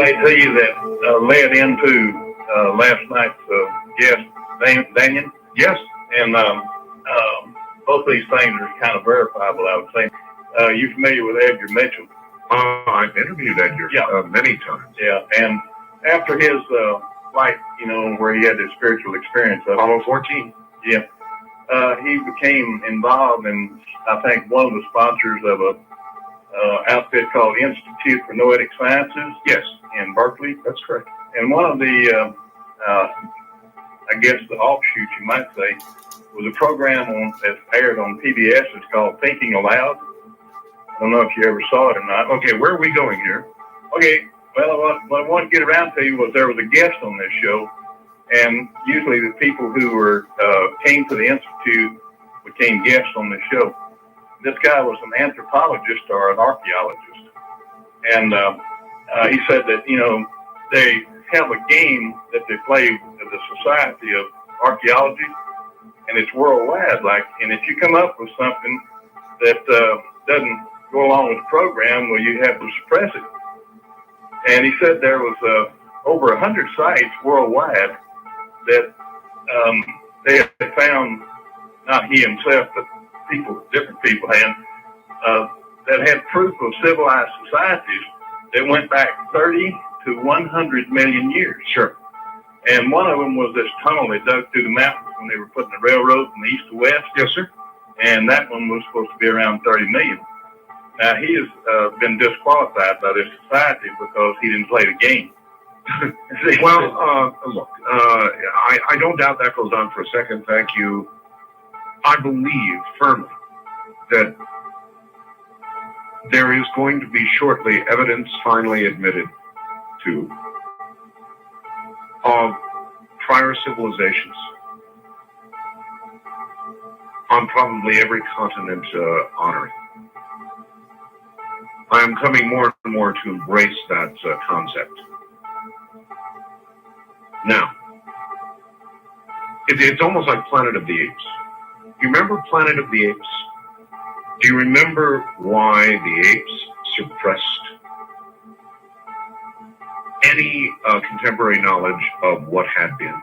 I tell you that led into last night's guest, Daniel. Yes. And both these things are kind of verifiable, I would say. You familiar with Edgar Mitchell? I've interviewed Edgar many times. Yeah, and after his flight, where he had this spiritual experience of Apollo 14. Yeah, he became involved in, I think, one of the sponsors of a outfit called Institute for Noetic Sciences. Yes. In Berkeley. That's correct. And one of the, I guess the offshoots, you might say, was a program that aired on PBS. It's called Thinking Aloud. I don't know if you ever saw it or not. Okay, where are we going here? Okay, well, what I wanted to get around to you was there was a guest on this show, and usually the people who were came to the Institute became guests on the show. This guy was an anthropologist or an archaeologist, and he said that, they have a game that they play at the Society of Archaeology, and it's worldwide. And if you come up with something that doesn't go along with the program, well, you have to suppress it. And he said there was over 100 sites worldwide that they had found, not he himself, but different people had, that had proof of civilized societies that went back 30 to 100 million years. Sure. And one of them was this tunnel they dug through the mountains when they were putting the railroad from the east to west. Yes, sir. And that one was supposed to be around 30 million. Now, he has been disqualified by this society because he didn't play the game. Well, look, I don't doubt that goes on for a second. Thank you. I believe firmly that there is going to be shortly evidence finally admitted to of prior civilizations on probably every continent on Earth. I am coming more and more to embrace that concept. Now, it's almost like Planet of the Apes. You remember Planet of the Apes? Do you remember why the apes suppressed any contemporary knowledge of what had been?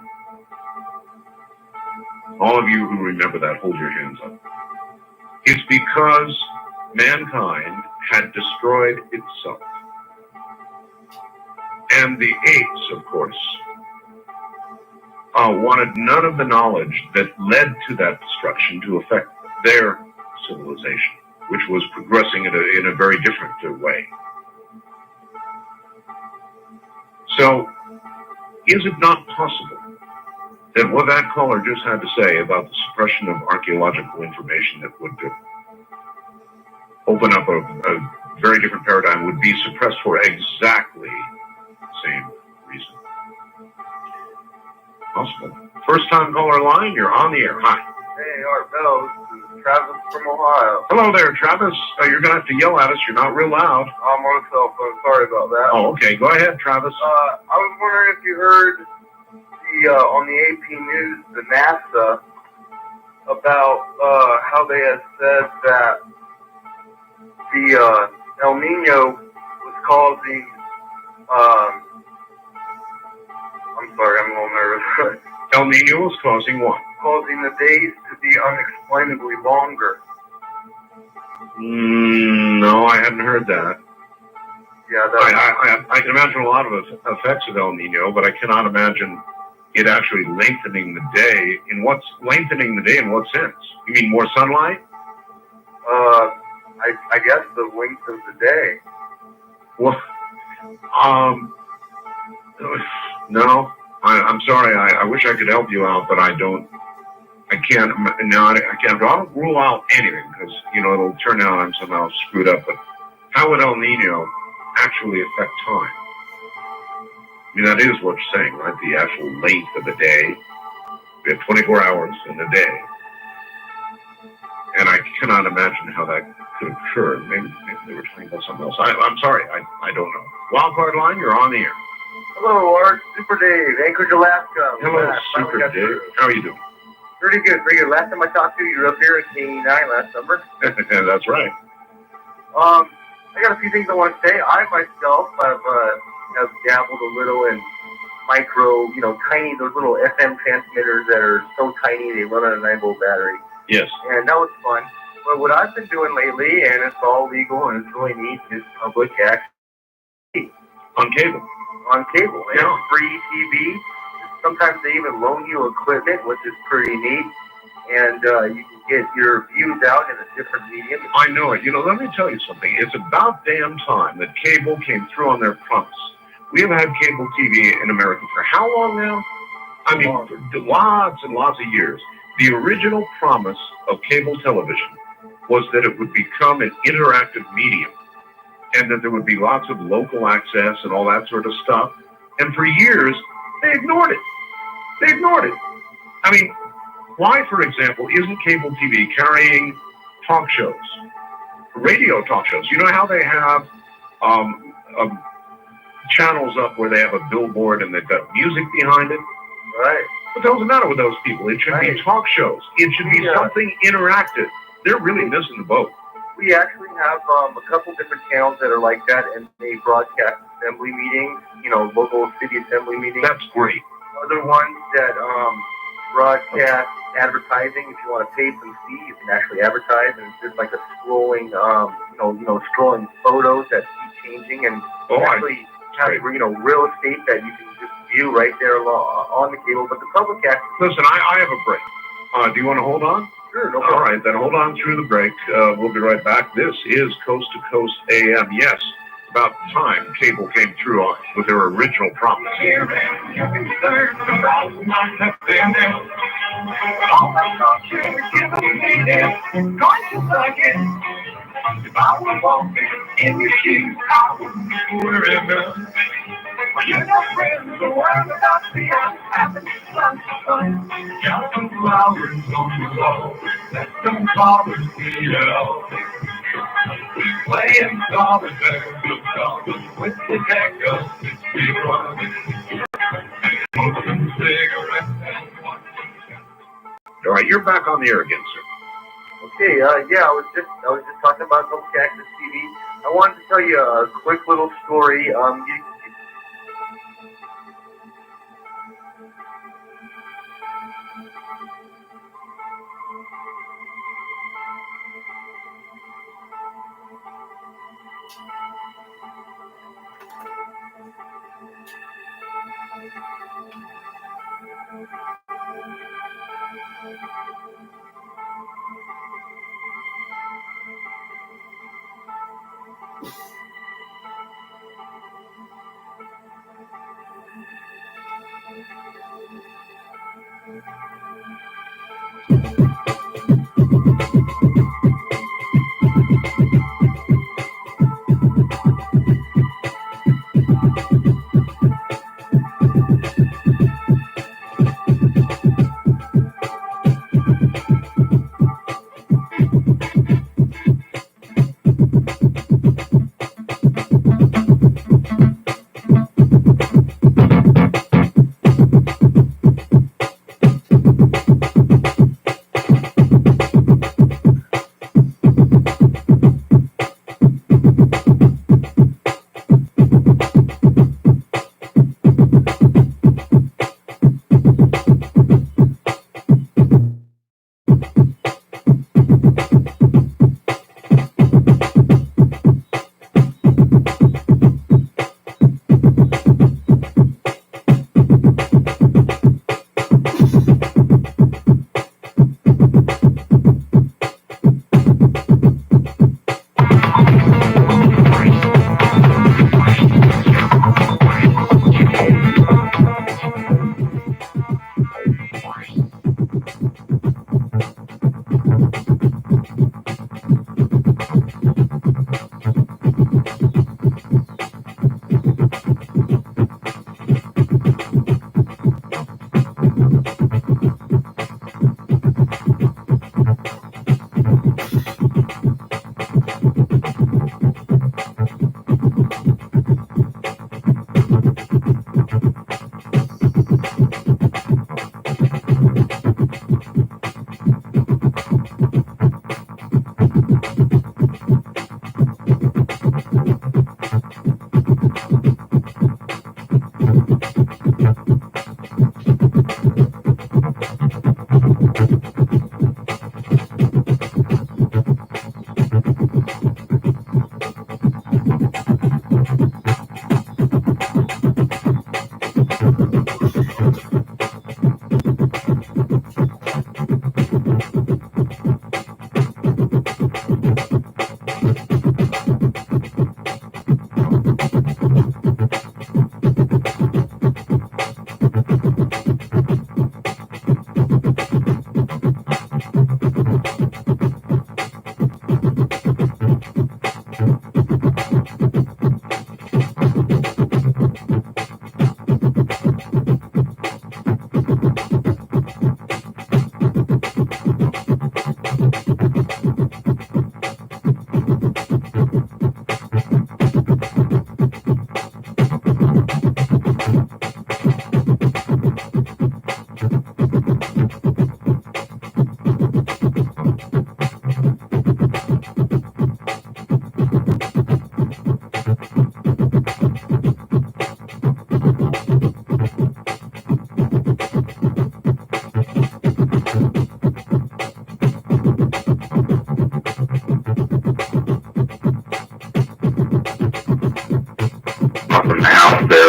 All of you who remember that, hold your hands up. It's because mankind had destroyed itself. And the apes, of course, wanted none of the knowledge that led to that destruction to affect their civilization, which was progressing in a very different way. So, is it not possible that what that caller just had to say about the suppression of archaeological information that would open up a very different paradigm would be suppressed for exactly the same reason? Possible. First time caller line, you're on the air. Hi. Hey, Art Bell, this is Travis from Ohio. Hello there, Travis. You're going to have to yell at us. You're not real loud. I'm on a cell phone. Sorry about that. Oh, okay. Go ahead, Travis. I was wondering if you heard on the AP News, the NASA, about how they had said that the El Nino was causing, I'm sorry, I'm a little nervous. El Nino was causing what? Causing the days to be unexplainably longer. No, I hadn't heard that. Yeah, I can imagine a lot of effects of El Nino, but I cannot imagine it actually lengthening the day. Lengthening the day in what sense? You mean more sunlight? I guess the length of the day. Well, no. I'm sorry. I wish I could help you out, but I don't. I can't. No, I can't. I don't rule out anything because it'll turn out I'm somehow screwed up. But how would El Nino actually affect time? I mean, that is what you're saying, right? The actual length of the day. We have 24 hours in a day, and I cannot imagine how that could occur. Maybe they were talking about something else. I'm sorry. I don't know. Wildcard line, you're on the air. Hello, Art. Super Dave, Anchorage, Alaska. Hello, Super Dave. How are you doing? Pretty good, pretty good. Last time I talked to you, you were up here at K9 last summer. That's right. I I got a few things I want to say. I myself have dabbled a little in micro, tiny, those little FM transmitters that are so tiny they run on a 9-volt battery. Yes. And that was fun. But what I've been doing lately, and it's all legal and it's really neat, is public access On cable. on cable. And Yeah. it's free TV. Sometimes they even loan you equipment, which is pretty neat. And you can get your views out in a different medium. I know it. Let me tell you something. It's about damn time that cable came through on their promise. We have had cable TV in America for how long now? I mean, for lots and lots of years. The original promise of cable television was that it would become an interactive medium and that there would be lots of local access and all that sort of stuff. And for years, they ignored it. They ignored it. I mean, why, for example, isn't cable TV carrying talk shows, radio talk shows? You know how they have channels up where they have a billboard and they've got music behind it? Right. What the hell's the matter with those people? It should be talk shows. It should be something interactive. They're really missing the boat. We actually have a couple different channels that are like that, and they broadcast assembly meetings, local city assembly meetings. That's great. Other ones that broadcast advertising. If you want to pay some fee, you can actually advertise, and it's just like a scrolling, scrolling photos that keep changing, and actually have real estate that you can just view right there on the cable. But the public access. Listen, I have a break. Do you want to hold on? Sure, no problem. All right, then hold on through the break. We'll be right back. This is Coast to Coast AM. Yes, about time cable came through with their original promise. If I were walking in your shoes, I wouldn't worry enough. When you're not friends, the world without the having some fun. Count some flowers on the wall, let some flowers be out. Playing solitaire with the deck of this big one. Smoking cigarettes and one. All right, you're back on the air again, sir. Okay, I was just talking about public access TV. I wanted to tell you a quick little story.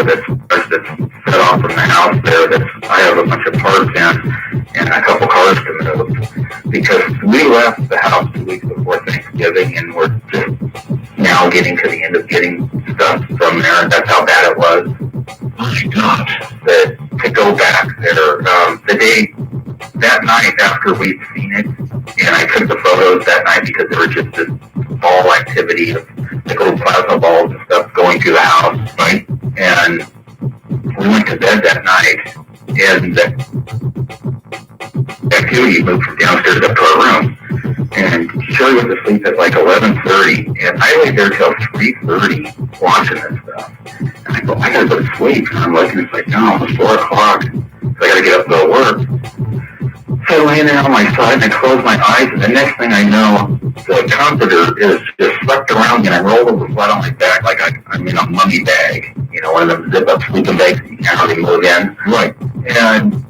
there that's set off from the house there that I have a bunch of parts in and a couple cars to move. Because we left the house 2 weeks before Thanksgiving and we're just now getting to the end of getting stuff from there. That's how bad it was. My God. To go back there, that night after we'd seen it, and I took the photos that night because there was just this ball activity of like little plasma balls and stuff going through the house, right? And we went to bed that night, and the activity moved from downstairs up to our room. And Sherry was asleep at like 11:30, and I lay there till 3:30 watching this stuff. And I go, I gotta go to sleep. And I'm looking, it's like, no, it's 4 o'clock. So I gotta get up and go to work. So I lay there on my side and I close my eyes, and the next thing I know, the comforter is just swept around me and I rolled over flat on my back like I'm in a mummy bag. You know, one of them zip-up sleeping bags that you can't really move in. Right. And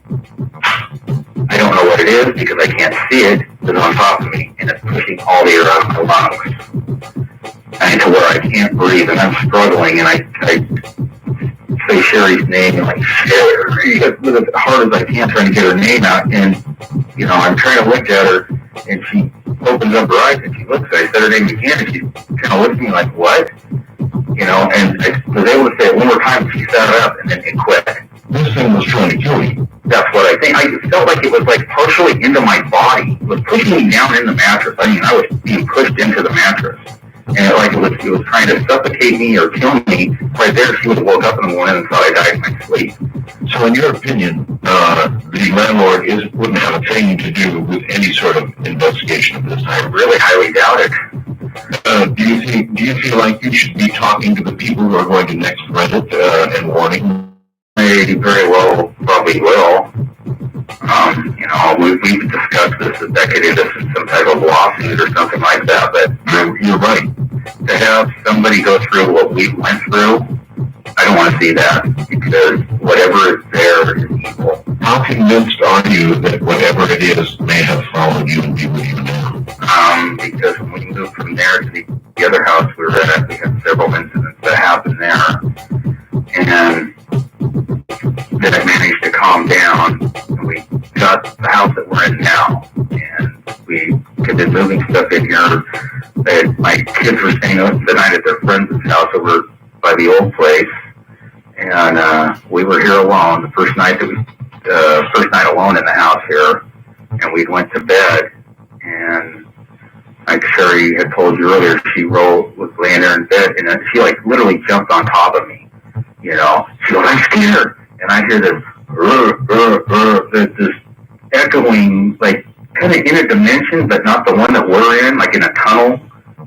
I don't know what it is because I can't see it. It's on top of me and it's pushing all the air out of my lungs. And to where I can't breathe and I'm struggling and I say Sherry's name and like Sherry as hard as I can trying to get her name out, and you know I'm trying to look at her and she opens up her eyes and she looks at me. I said her name again and she kind of looks at me like what, you know, and I was able to say it one more time. She sat up and then it quit. This thing was trying to kill you. That's what I think. I felt like it was like partially into my body. It was pushing me down in the mattress. I mean, I was being pushed into the mattress. And it was trying to suffocate me or kill me. Right there, she would have woke up in the morning and thought I died in my sleep. So in your opinion, the landlord wouldn't have a thing to do with any sort of investigation of this I type? really highly doubt it. Do you feel like you should be talking to the people who are going to next rent it and warning? I very well probably will. You know, we've discussed this as that could end up in some type of lawsuit or something like that, but You're right. to have somebody go through what we went through, I don't want to see that because whatever is there is evil. How convinced are you that whatever it is may have followed you and be with you now? Because when we moved from there to the other house we were at, we had several incidents that happened there, and then it managed to calm down, and we got the house that we're in now, and we had been moving stuff in here. My kids were staying the night at their friend's house over by the old place, and we were here alone. The first night alone in the house here, and we went to bed, and like Sherry had told you earlier, she was laying there in bed, and she like literally jumped on top of me. You know, she goes, I'm scared. And I hear this echoing, like kind of in a dimension, but not the one that we're in, like in a tunnel,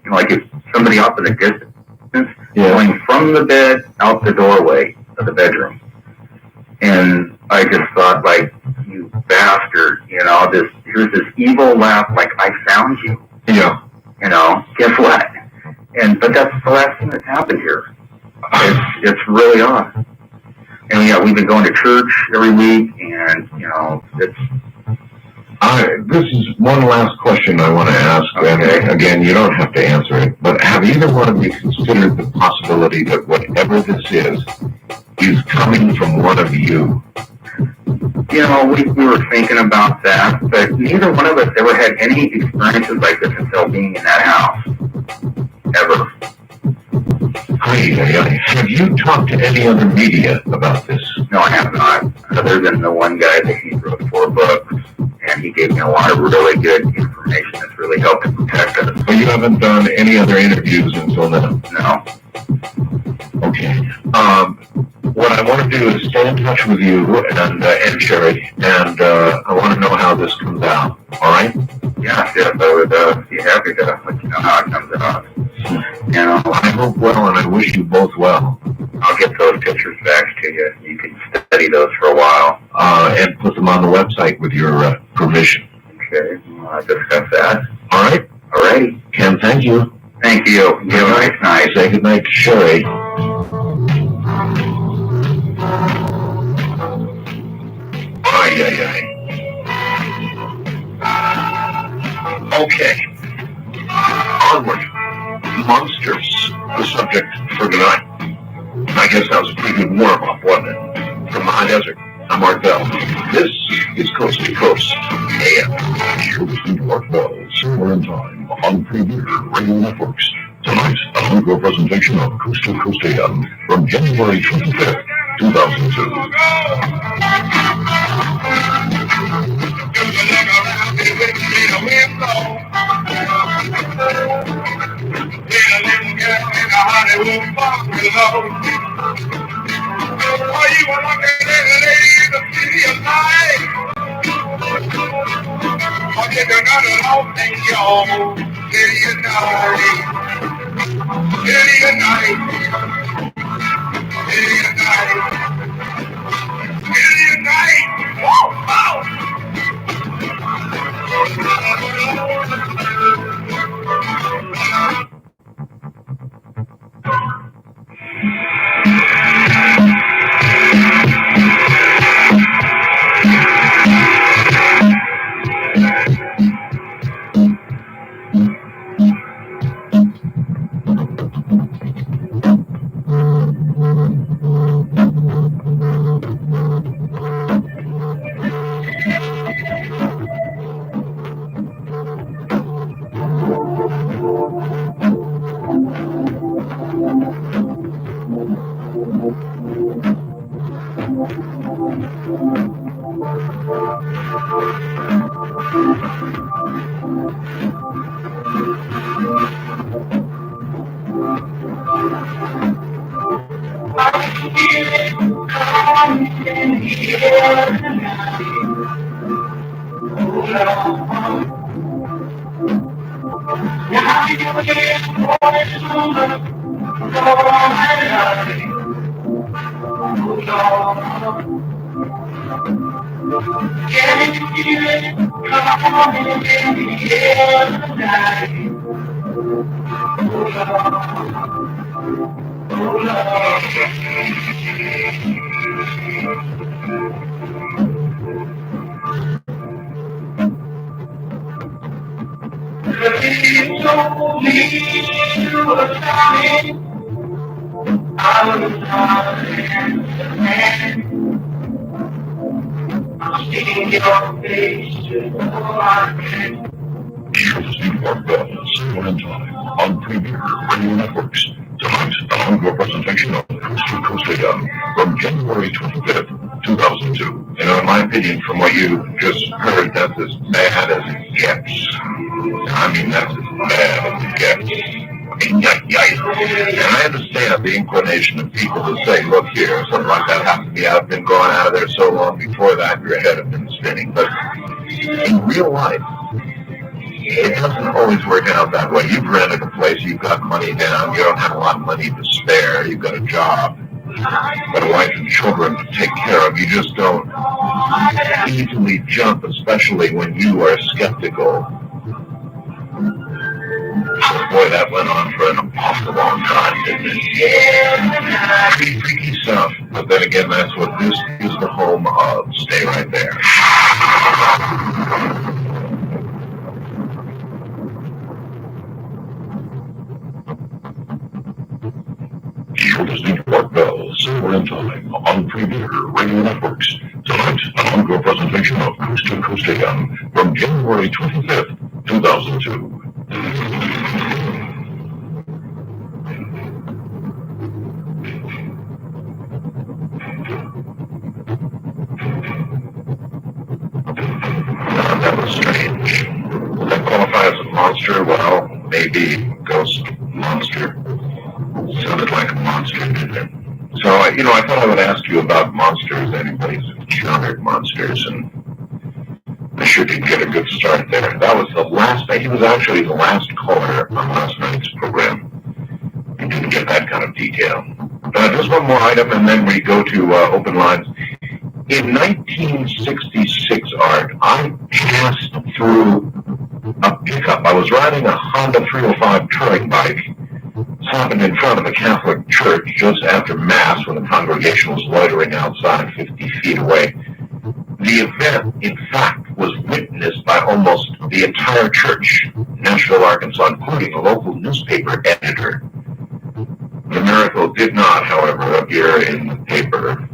you know, like if somebody off in the distance, going from the bed out the doorway of the bedroom. And I just thought, like, you bastard, you know, here's this evil laugh, like, I found you. Yeah. You know, guess what? But that's the last thing that's happened here. It's really odd. And yeah, we've been going to church every week, and you know, This is one last question I want to ask, okay. And again, you don't have to answer it, but have either one of you considered the possibility that whatever this is coming from one of you? You know, we were thinking about that, but neither one of us ever had any experiences like this until being in that house. Ever. Have you talked to any other media about this? No, I have not. Other than the one guy that he wrote 4 books, and he gave me a lot of really good information that's really helped to protect us. But you haven't done any other interviews until now? No. Okay. What I want to do is stay in touch with you and Sherry, and I want to know how this comes out. All right? Yes, I would be happy to let you know how it comes out. You know, I hope well, and I wish you both well. I'll get those pictures back to you. You can study those for a while. And put them on the website with your permission. Okay, I'll discuss that. All right? All righty. Ken, thank you. Thank you. You have a nice night. Say goodnight to Sherry. Okay. Onward. Monsters, the subject for tonight. guess that was a pretty good warm-up, wasn't it? From the high desert, I'm Art Bell. This is Coast to Coast AM. You're listening to Art Bell, somewhere in time, on Premier Radio Networks. Tonight, an encore presentation of Coast to Coast AM from January 25th, 2002. Oh, you were looking at a lady in the city of light. Oh, did you not allow things, y'all? City of night. City of night. City of night. City of night. Whoa, wow. You're listening to Art Bell, somewhere in time, on Premier Radio Networks. Tonight, an encore presentation of Coast to Coast AM from January 25th, 2002. You know, in my opinion, from what you just heard, that's as bad as it gets. I mean, that's as bad as it gets. I mean, yikes. And I understand the inclination of people to say, look here, something like that happened to me. I've been going out of there so long before that, your head had been spinning. But in real life, it doesn't always work out that way. You've rented a place, you've got money down, you don't have a lot of money to spare, you've got a job, got a wife and children to take care of. You just don't easily jump, especially when you are skeptical. Boy, that went on for an awful long time, didn't it? Pretty freaky stuff. But then again, that's what this is the home of. Stay right there. You're listening to Art Bell, somewhere in time, on Premier Radio Networks. Tonight, an encore presentation of Coast to Coast AM from January 25th, 2002. That was strange. Would that qualify as a monster? Well, maybe ghost monster. Sounded like a monster, didn't it? So, I thought I would ask you about monsters. Anybody's encountered monsters, and I sure did get a good start there. That was the last, he was actually the last caller on last night's program. I didn't get that kind of detail. Just one more item, and then we go to open lines. In 1966, Art, I passed through a pickup. I was riding a Honda 305 touring bike. This happened in front of a Catholic church just after Mass when the congregation was loitering outside 50 feet away. The event, in fact, was witnessed by almost the entire church, Nashville, Arkansas, including a local newspaper editor. The miracle did not, however, appear in the paper.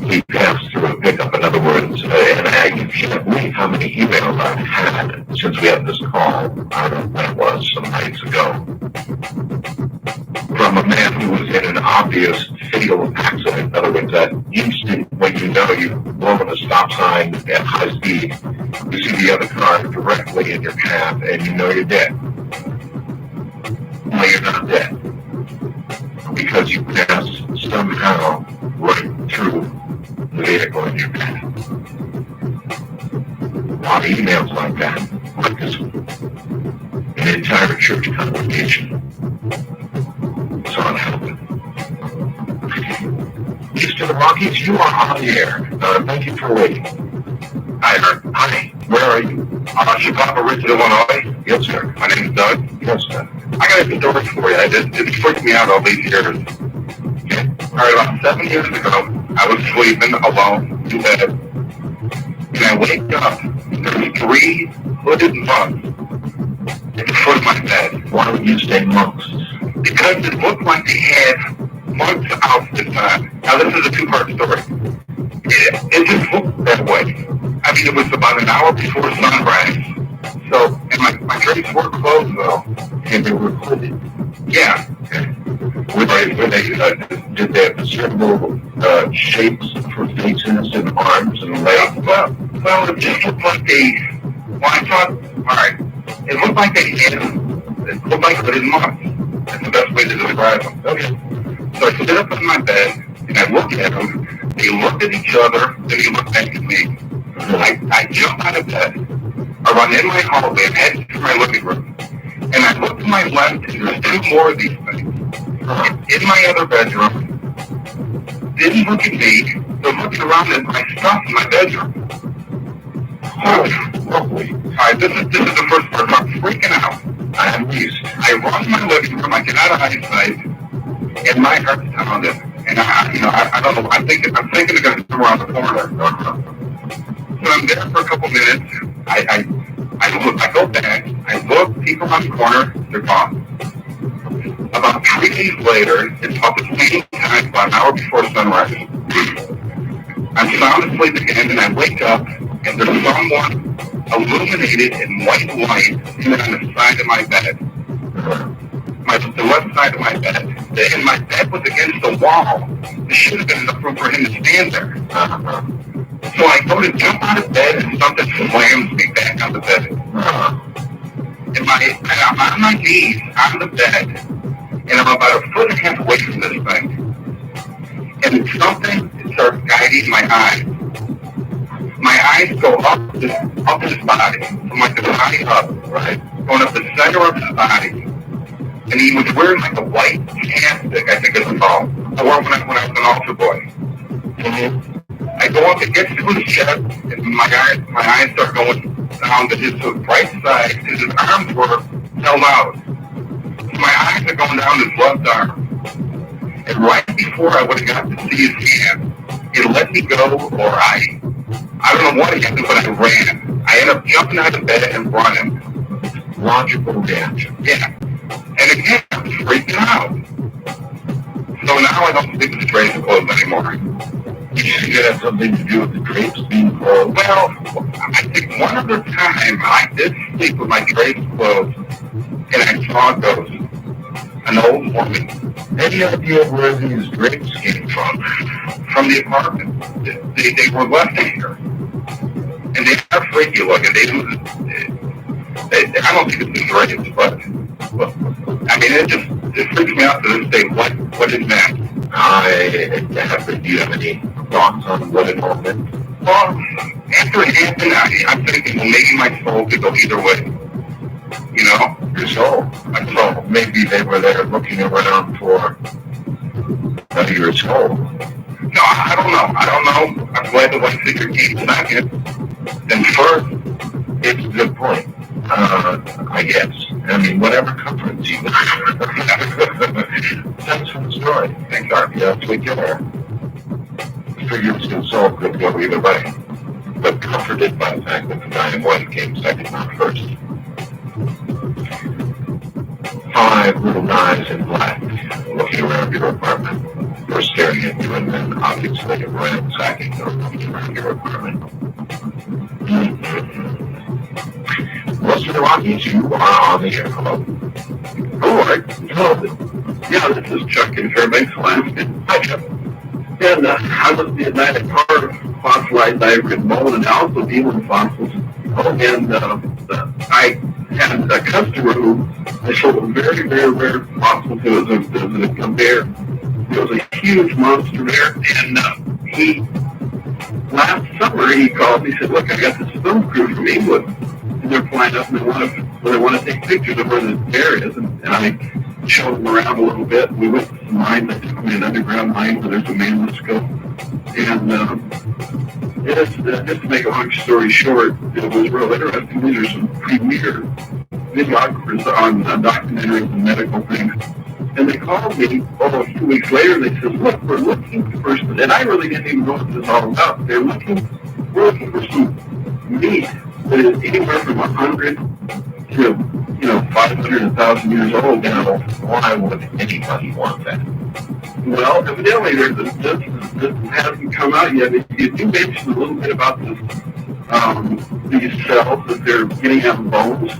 He passed through a pickup, in other words, and you can't believe how many emails I've had since we had this call. I don't know when it was, some nights ago, from a man who was in an obvious fatal accident. In other words, that instant when you know you've blown a stop sign at high speed, you see the other car directly in your path, and you know you're dead. Well, you're not dead, because you passed somehow right through the vehicle in your path. A lot of emails like that, like this one. An entire church congregation saw it happen. Houston Rockies, you are on the air. Thank you for waiting. Hi, Art. Hi. Where are you? Chicago Ridge, Illinois. Yes, sir. My name is Doug. Yes, sir. I got a story for you. It freaked me out all these years. Okay. All right, about 7 years ago, I was sleeping alone in bed, and I wake up, and there's 3 hooded monks at the foot of my bed. Why would you say monks? Because it looked like they had monks outfits on. Now, this is a 2-part story. It just looked that way. I mean, it was about an hour before sunrise. So, and my drapes were closed, though. And they were hooded? Yeah. Okay. Did they have discernible shapes for faces and arms and legs? Well, it just looked like it looked like they had them. It looked like hooded monks. That's the best way to describe them. Okay. So I stood up in my bed, and I looked at them. They looked at each other, then they looked back at me. I jumped out of bed. I run in my hallway and head to my living room. And I look to my left, and there's 2 more of these things. In my other bedroom. Didn't look at me. They're looking around at my stuff in my bedroom. Holy. All right, this is the first part. I'm freaking out. I'm used. I run to my living room. I get out of eyesight, and my heart's pounding. And I don't know. I'm thinking they're going to come around the corner. So I'm there for a couple minutes. I look. I go back. I look. Peek around the corner. They're gone. About 3 days later, it's about the same time, about an hour before sunrise. I'm sound asleep again, and I wake up, and there's someone illuminated in white light sitting on the side of my bed. The left side of my bed. And my bed was against the wall. There should have been enough room for him to stand there. So I go to jump out of bed, and something slams me back on the bed. And I'm on my knees on the bed, and I'm about 1.5 feet away from this thing. And something starts guiding my eyes. My eyes go up his body, from like the body up, right? Going up the center of his body. And he was wearing like a white castic, I think it's called. I wore it when I was an altar boy. I go up and get to his chest, and my eyes start going down to his right side, because his arms were held out. So my eyes are going down his left arm. And right before I would have got to see his hand, it let me go, or I don't know what happened, but I ran. I ended up jumping out of bed and running. Logical reaction. Yeah. And again, I was freaking out. So now I don't think the drapes are closed anymore. You think it had something to do with the drapes being closed? Well, I think one other time I did sleep with my drapes closed, and I saw a ghost. An old woman. Any idea where these drapes came from? From the apartment. They were left here. And they are freaky looking. I don't think it's the drapes, but I mean, it freaks me out to this day. What is that? Do you have any thoughts on what it all meant? Well, after it happened, I'm thinking, well, maybe my soul could go either way. You know? Your soul? My soul. Maybe they were there looking around for your soul. No, I don't know. I'm glad the white figure came second. Then first, it's a good point. I guess. I mean, whatever comforts you. Thanks for the story. Thanks, Art. Yeah, take care. Figures his soul could go either way, but comforted by the fact that the guy in white came second, not first. 5 little guys in black looking around your apartment, or staring at you, and then obviously ransacking or looking around your apartment. Mr. Rockies, you are on the air. Hello. Hello. Yeah, this is Chuck in Fairbanks, Alaska. Hi, Chuck. And I was the Atlantic Tar fossilized ivory bone and also deal in fossils. And I had a customer who I sold a very, very rare fossil to as a bear. It was a huge monster bear. And last summer he called me and said, look, I got this film crew from England. And they're flying up and they want to take pictures of where this bear is. And I showed them around a little bit. We went to some mines. I took them in an underground mine where there's a mammoth skull. And just to make a long story short, it was real interesting. These are some premier videographers on documentaries and medical things. And they called me a few weeks later. They said, look, we're looking for, and I really didn't even know what this was all about. We're looking for some meat that is anywhere from 100 to 500, 1,000 years old. Now, why would anybody want that? Well, evidently, this hasn't come out yet. You do mention a little bit about this, these cells that they're getting out of bones.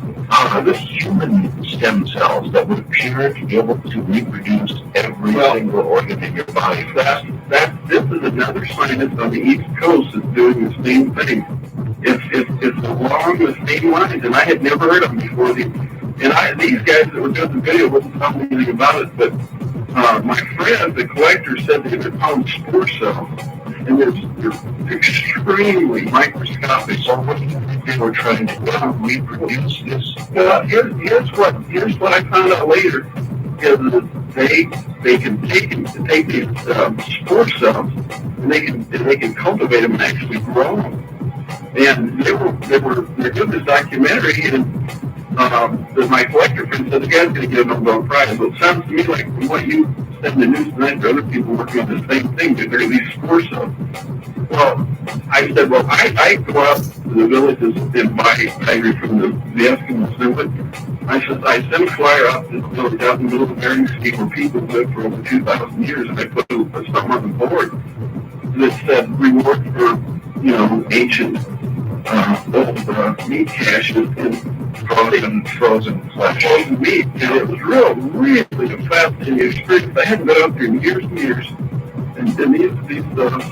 The human stem cells that would appear to be able to reproduce every single organ in your body. This is another scientist on the East Coast that's doing the same thing. It's along the same lines, and I had never heard of them before. These guys that were doing the video wouldn't tell me anything about it, but my friend, the collector, said they were called spore cells, and they're extremely microscopic. So what do you think they were trying to reproduce this? Well, here's what I found out later is that they can take these spore cells and they can cultivate them and actually grow them. And they're doing this documentary, and my collector friend said the guy's going to get a Nobel Prize. Well, it sounds to me like from what you said in the news tonight, there are other people working on the same thing. That there are these spore cells. Well, I said, well, I go out to the villages and buy ivory from the Eskimos. I sent a flyer out to the village out in the middle of the Bering Sea where people lived for over 2,000 years, and I put something on the board that said reward for ancient old meat caches and frozen flesh. Frozen meat. And it was really a fascinating experience. I hadn't been out there in years and years. And these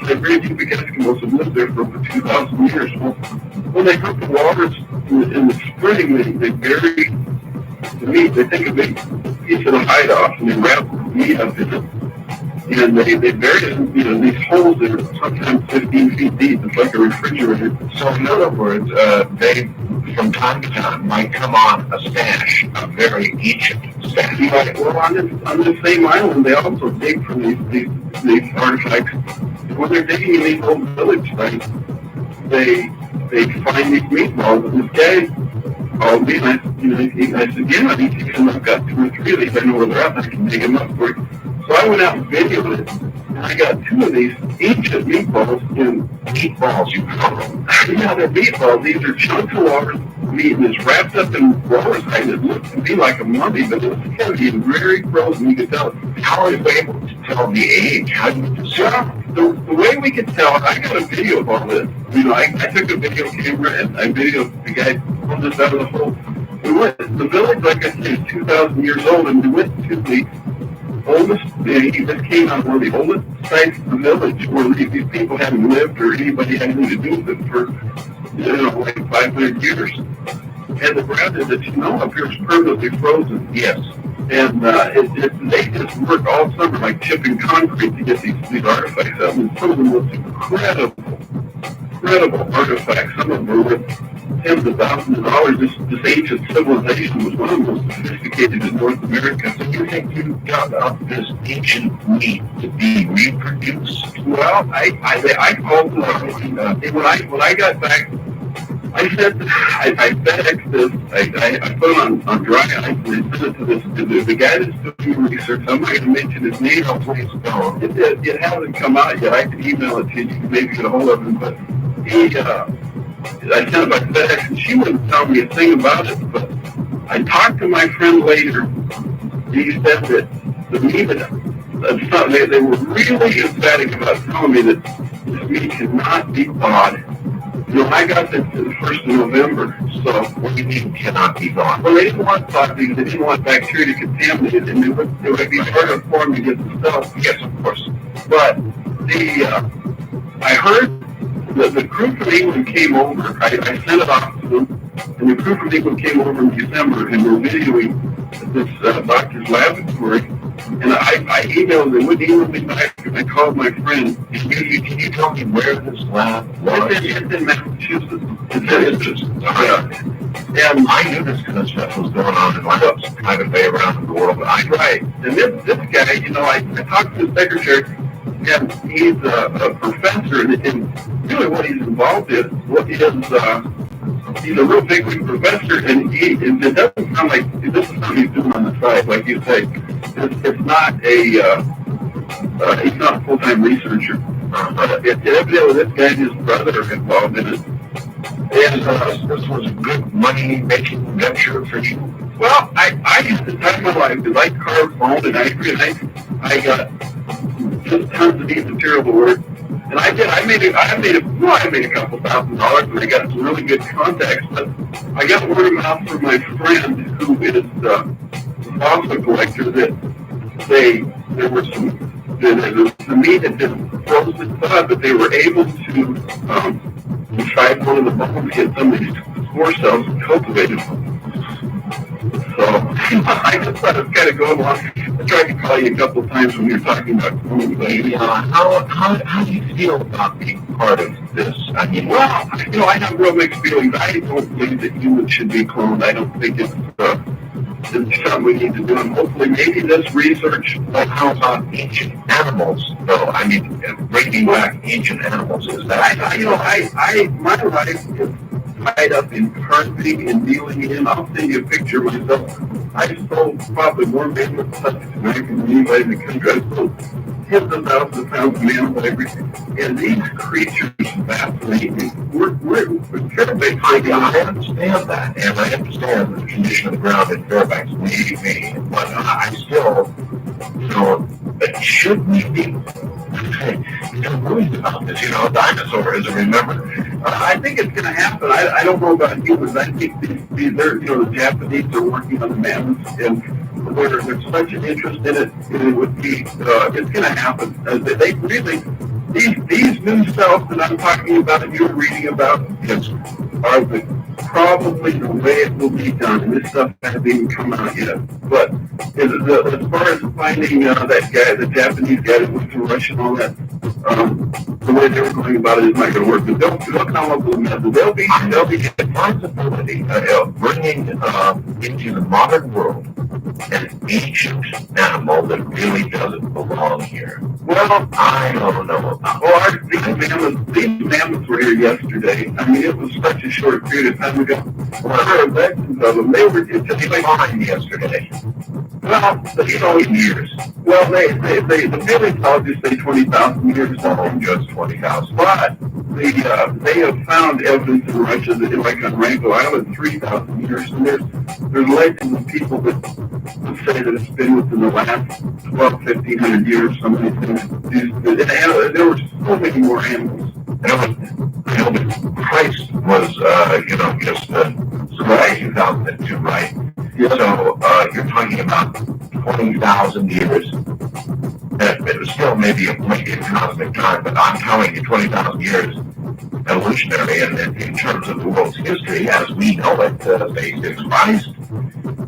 Siberian Eskimos have lived there for over 2,000 years. Well, when they hunt the waters in the spring, they bury the meat. They take a big piece of the hide off and they wrap the meat up in it. And they bury it in these holes that are sometimes 15 feet deep. It's like a refrigerator. So in other words, they, from time to time, might come on a stash, a very ancient stash. Right. Well, on this same island, they also dig from these artifacts. And when they're digging in these old village sites, they find these meatballs. And this guy called me, and I said, yeah, I need to come. I've got 2 or 3 of these. I know where they're at. I can dig them up for you. So I went out and videoed it, and I got 2 of these ancient meatballs. Meatballs, you call them. Yeah, they're meatballs. These are chunks of large meat, and it's wrapped up in growers' hide. It looked to be like a mummy, but it was heavy and very frozen. You could tell. How are you able to tell the age? How do you discern? The way we could tell, I got a video of all this. I took a video camera and I videoed the guy pulled this out of the hole. The village, like I said, is 2,000 years old, and we went to the oldest, this came out one of the oldest sites of the village where these people hadn't lived or anybody had anything to do with it for, like 500 years. And the ground that up here is permanently frozen. Yes. And they just work all summer like chipping concrete to get these artifacts out. And some of the most incredible artifacts. Some of them were worth tens of thousands of dollars. This ancient civilization was one of the most sophisticated in North America. So you think you got up this ancient meat to be reproduced? Well, I called when I got back. I FedExed this. I put it on dry ice and I sent it to the guy that's doing research. I'm not going to mention his name. Please don't. It hasn't come out yet. I can email it to you. You can maybe get a hold of him. But I sent it by FedEx, and she wouldn't tell me a thing about it. But I talked to my friend later, he said that the meat, they were really emphatic about telling me that this meat cannot be thawed. You know, I got this the 1st of November, so. What do you mean cannot be gone? Well, they didn't want thawed because they didn't want bacteria to contaminate it, and it would be harder for them to get the stuff. Yes, of course. But I heard that the crew from England came over. I sent it off to them, and the crew from England came over in December and were videoing this doctor's laboratory. And I emailed them, wouldn't email me back, and I called my friend. Can you tell me where this lab was? It's in Massachusetts. Yeah. And I knew this kind of stuff was going on in labs private way around the world. Right. And this guy, you know, I talked to the secretary, and he's a professor, and really what he's involved in, he's a real big professor, and it doesn't sound like this is something he's doing on the side, like you say. It's not he's not a full-time researcher. Evidently this guy and his brother are involved in it. And this was a good money-making venture for you. Well, I used to time my life because I carved bone and I got just tons of neat material to work. And I made a couple $1,000, and I got some really good contacts. But I got word of mouth from my friend who is a fossil collector that there were the meat had been frozen thawed, but they were able to inside one of the bones get some of these spore cells cultivated. So I just thought it was kind of going along. I tried to call you a couple of times when you were talking about cloning. How do you feel about being part of this? I mean, well, you know, I have real mixed feelings. I don't believe that humans should be cloned. I don't think it's something we need to do. And hopefully, maybe this research. But how about ancient animals, though? I mean, bringing back ancient animals, is that? My life is tied up in currency and dealing in. I'll send you a picture myself. I sold probably more mammoth tusks than anybody in the country. I sold tens of thousands of pounds of mammoth everything. And these creatures fascinate me. We're terribly I understand that, and I understand the condition of the ground in Fairbanks, believe me, but I still, you know, should we be worried about this? You know, dinosaurs, remember? I think it's going to happen. I don't know about humans. I think the Japanese are working on the mammoths, and there's such an interest in it, it would be, it's going to happen. They really, these new cells that I'm talking about and you're reading about are probably the way it will be done. And this stuff hasn't even come out yet. But as far as finding that guy, the Japanese guy that went to Russia and all that, the way they were going about it is not going to work. But they'll come up with a method. There'll be the possibility of bringing into the modern world an ancient animal that really doesn't belong here. Well, I don't know about. Well, these mammoths were here yesterday. I mean, it was such a short period of time ago. Well, there were legends of them. They were just like fine yesterday. Well, you know, years. Well, the paleontologists say 20,000 years. Just 20,000. But they have found evidence in Russia that, like on Wrangel Island, 3,000 years. And there's legends of people that say that it's been within the last 12, 1,500 years. Some of these things. There were so many more animals. You know, Christ was, just survived 2002, right? Yeah. So you're talking about 20,000 years. It was still maybe a point in cosmic time, but I'm telling you, 20,000 years evolutionary, and in terms of the world's history as we know it, since Christ.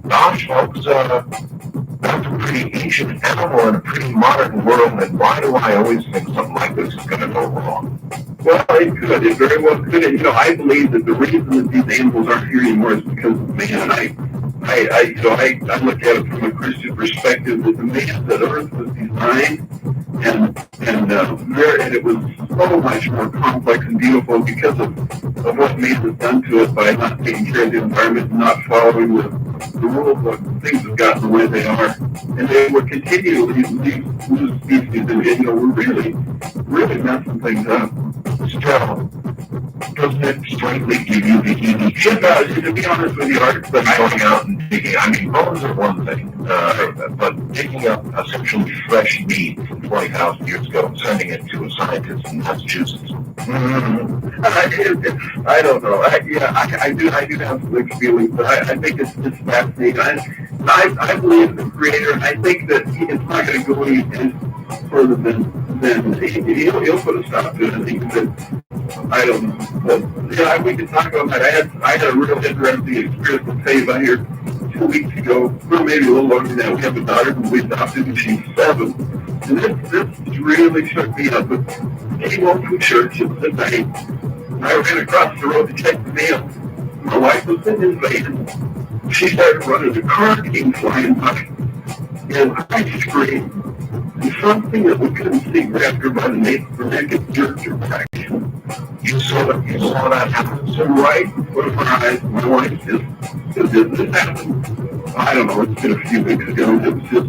Gosh, folks, that's a pretty ancient animal in a pretty modern world, and why do I always think something like this is going to go wrong? Well, it could. It very well could. And, I believe that the reason that these animals aren't here anymore is because of man. I look at it from a Christian perspective that the man, that Earth was designed, and it was so much more complex and beautiful because of what man has done to it by not taking care of the environment and not following the rule book. Things have gotten the way they are, and they will continue to lose species, and we're really messing things up. Still, Doesn't it strangely give you the heebie-jeebies? It does. To be honest with you, Art, but Going out and digging. I mean, bones are one thing, but digging up essentially fresh meat from 20,000 years ago and sending it to a scientist in Massachusetts. I don't know. I do have mixed feelings, but I think it's fascinating. I believe in the creator. I think that it's not going to go any further than he'll put a stop to it. I think that, I don't know. But, yeah, we can talk about that. I had a real interesting experience with Dave out here 2 weeks ago, or maybe a little longer than that. We have a daughter who we adopted, and she's 7. And this really shook me up. But came home from church and said, I ran across the road to check the mail. My wife was in his van. She started running. The car came flying by. And I screamed. And something that we couldn't see grabbed her by the neck and jerked her back. You saw that happen? So right in front of my eyes, my wife just this happened. I don't know, it's been a few weeks ago. It was just,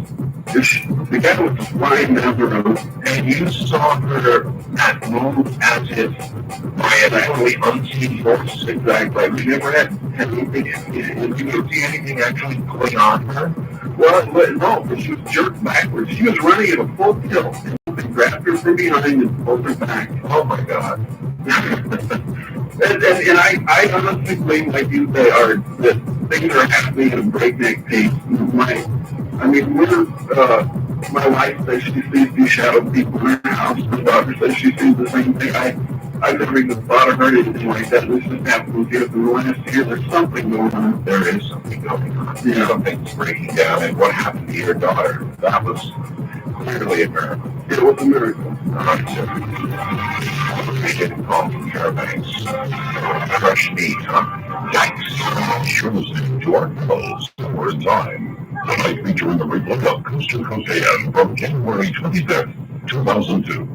the guy was flying down the road. And you saw her at move as if by a totally unseen force. Exactly. We never had anything. Did you see anything actually going on her? Well, no, she was jerked backwards. She was running at a full tilt. They grabbed her from behind and pulled her back. Oh my God. and I honestly believe, like you say, Art, that things are happening at a breakneck pace. My wife says she sees these shadow people in her house. My daughter says she sees the same thing. I've never even thought or heard anything like that. This just happened here in the last year. There's something going on. There is something going on. Yeah. Something's breaking down. And what happened to your daughter? That was clearly a miracle. It was a miracle. They didn't call from Fairbanks. Fresh meat, huh? Yikes. You're listening to our calls. We're in time. Tonight featuring the replay of Coast to Coast AM from January 25th, 2002.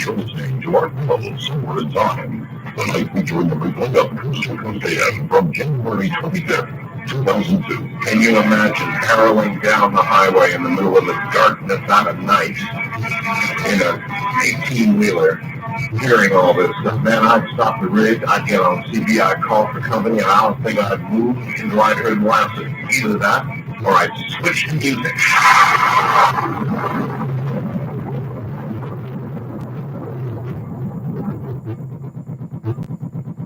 You're listening to our calls. We're in time. Tonight featuring the replay of Coast to Coast AM from January 25th, 2002. Can you imagine barreling down the highway in the middle of the darkness on a night in a 18-wheeler, hearing all this stuff? Man, I'd stop the rig, I'd get on CB, I'd call the company, and I don't think I'd move until I'd heard blasted. Either that, or I'd switch to music.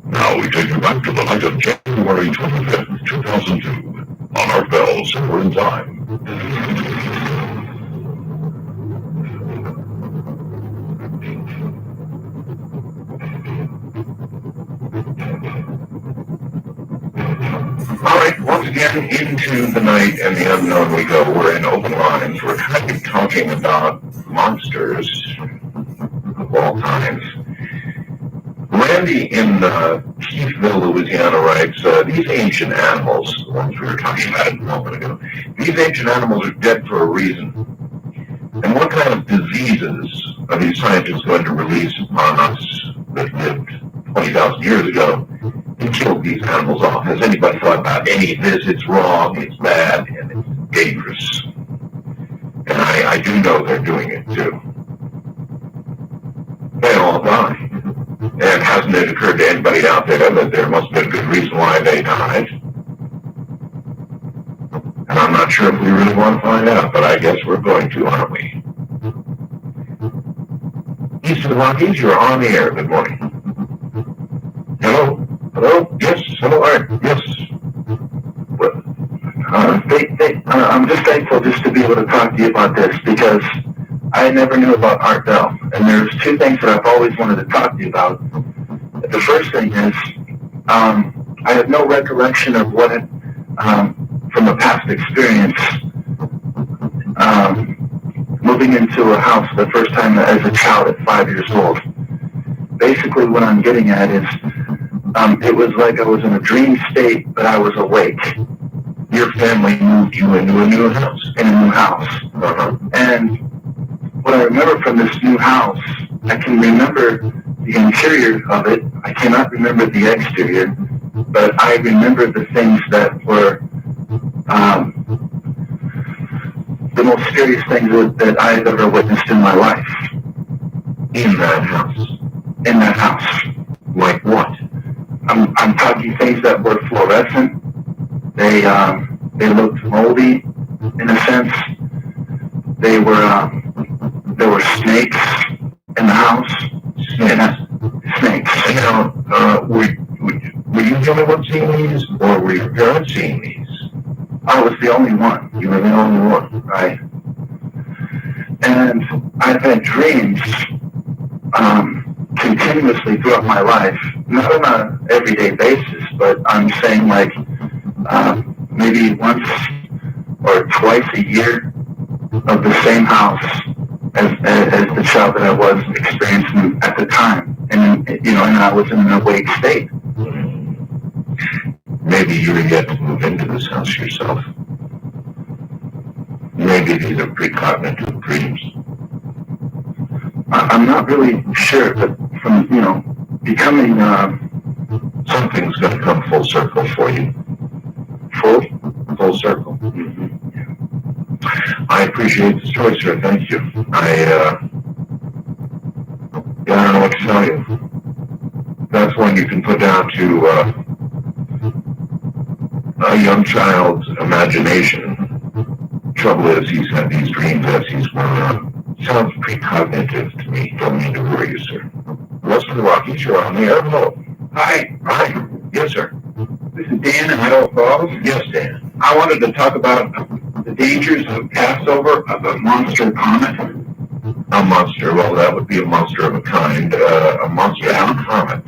Now we take you back to the night of January 25th, 2002. On our bells, we're in time. All right, once again, into the night and the unknown we go. We're in open lines. We're kind of talking about monsters of all kinds. Randy in Keithville, Louisiana writes, these ancient animals, the ones we were talking about a moment ago, these ancient animals are dead for a reason. And what kind of diseases are these scientists going to release upon us that lived 20,000 years ago and killed these animals off? Has anybody thought about any of this? It's wrong, it's bad, and it's dangerous. And I do know they're doing it too. They all die. And hasn't it occurred to anybody out there that there must be a good reason why they died? And I'm not sure if we really want to find out, but I guess we're going to, aren't we? East of the Rockies, you're on the air. Good morning. Hello? Hello? Yes? Hello, Art? Yes? I'm just thankful just to be able to talk to you about this because I never knew about Art Bell. And there's two things that I've always wanted to talk to you about. The first thing is I have no recollection of what it, from a past experience, moving into a house the first time as a child at 5 years old. Basically what I'm getting at is it was like I was in a dream state, but I was awake. Your family moved you into a new house. In a new house. And what I remember from this new house, I can remember the interior of it. I cannot remember the exterior, but I remember the things that were the most serious things that I've ever witnessed in my life. In that house? In that house. Like what? I'm talking things that were fluorescent. They looked moldy, in a sense. There were snakes in the house. Snakes. Now, were you the only one seeing these, or were your parents seeing these? I was the only one. You were the only one. Right. And I've had dreams continuously throughout my life, not on an everyday basis, but I'm saying like maybe once or twice a year of the same house as the child that I was experiencing at the time. And, and I was in an awake state. Maybe you were yet to move into this house yourself. Maybe these are precognitive dreams. I'm not really sure, but from, becoming... something's going to come full circle for you. Full circle. Mm-hmm. I appreciate the story, sir. Thank you. I don't know what to tell you. That's one you can put down to a young child's imagination. Trouble is, he's had these dreams as he's grown up. Sounds precognitive to me. Don't mean to worry you, sir. West of the Rockies, you're on the air. Hello. Hi. Hi. Yes, sir. This is Dan in Idaho Falls. Yes, Dan. I wanted to talk about the dangers of Passover of a monster comet. A monster. Well, that would be a monster of a kind. A monster of a comet.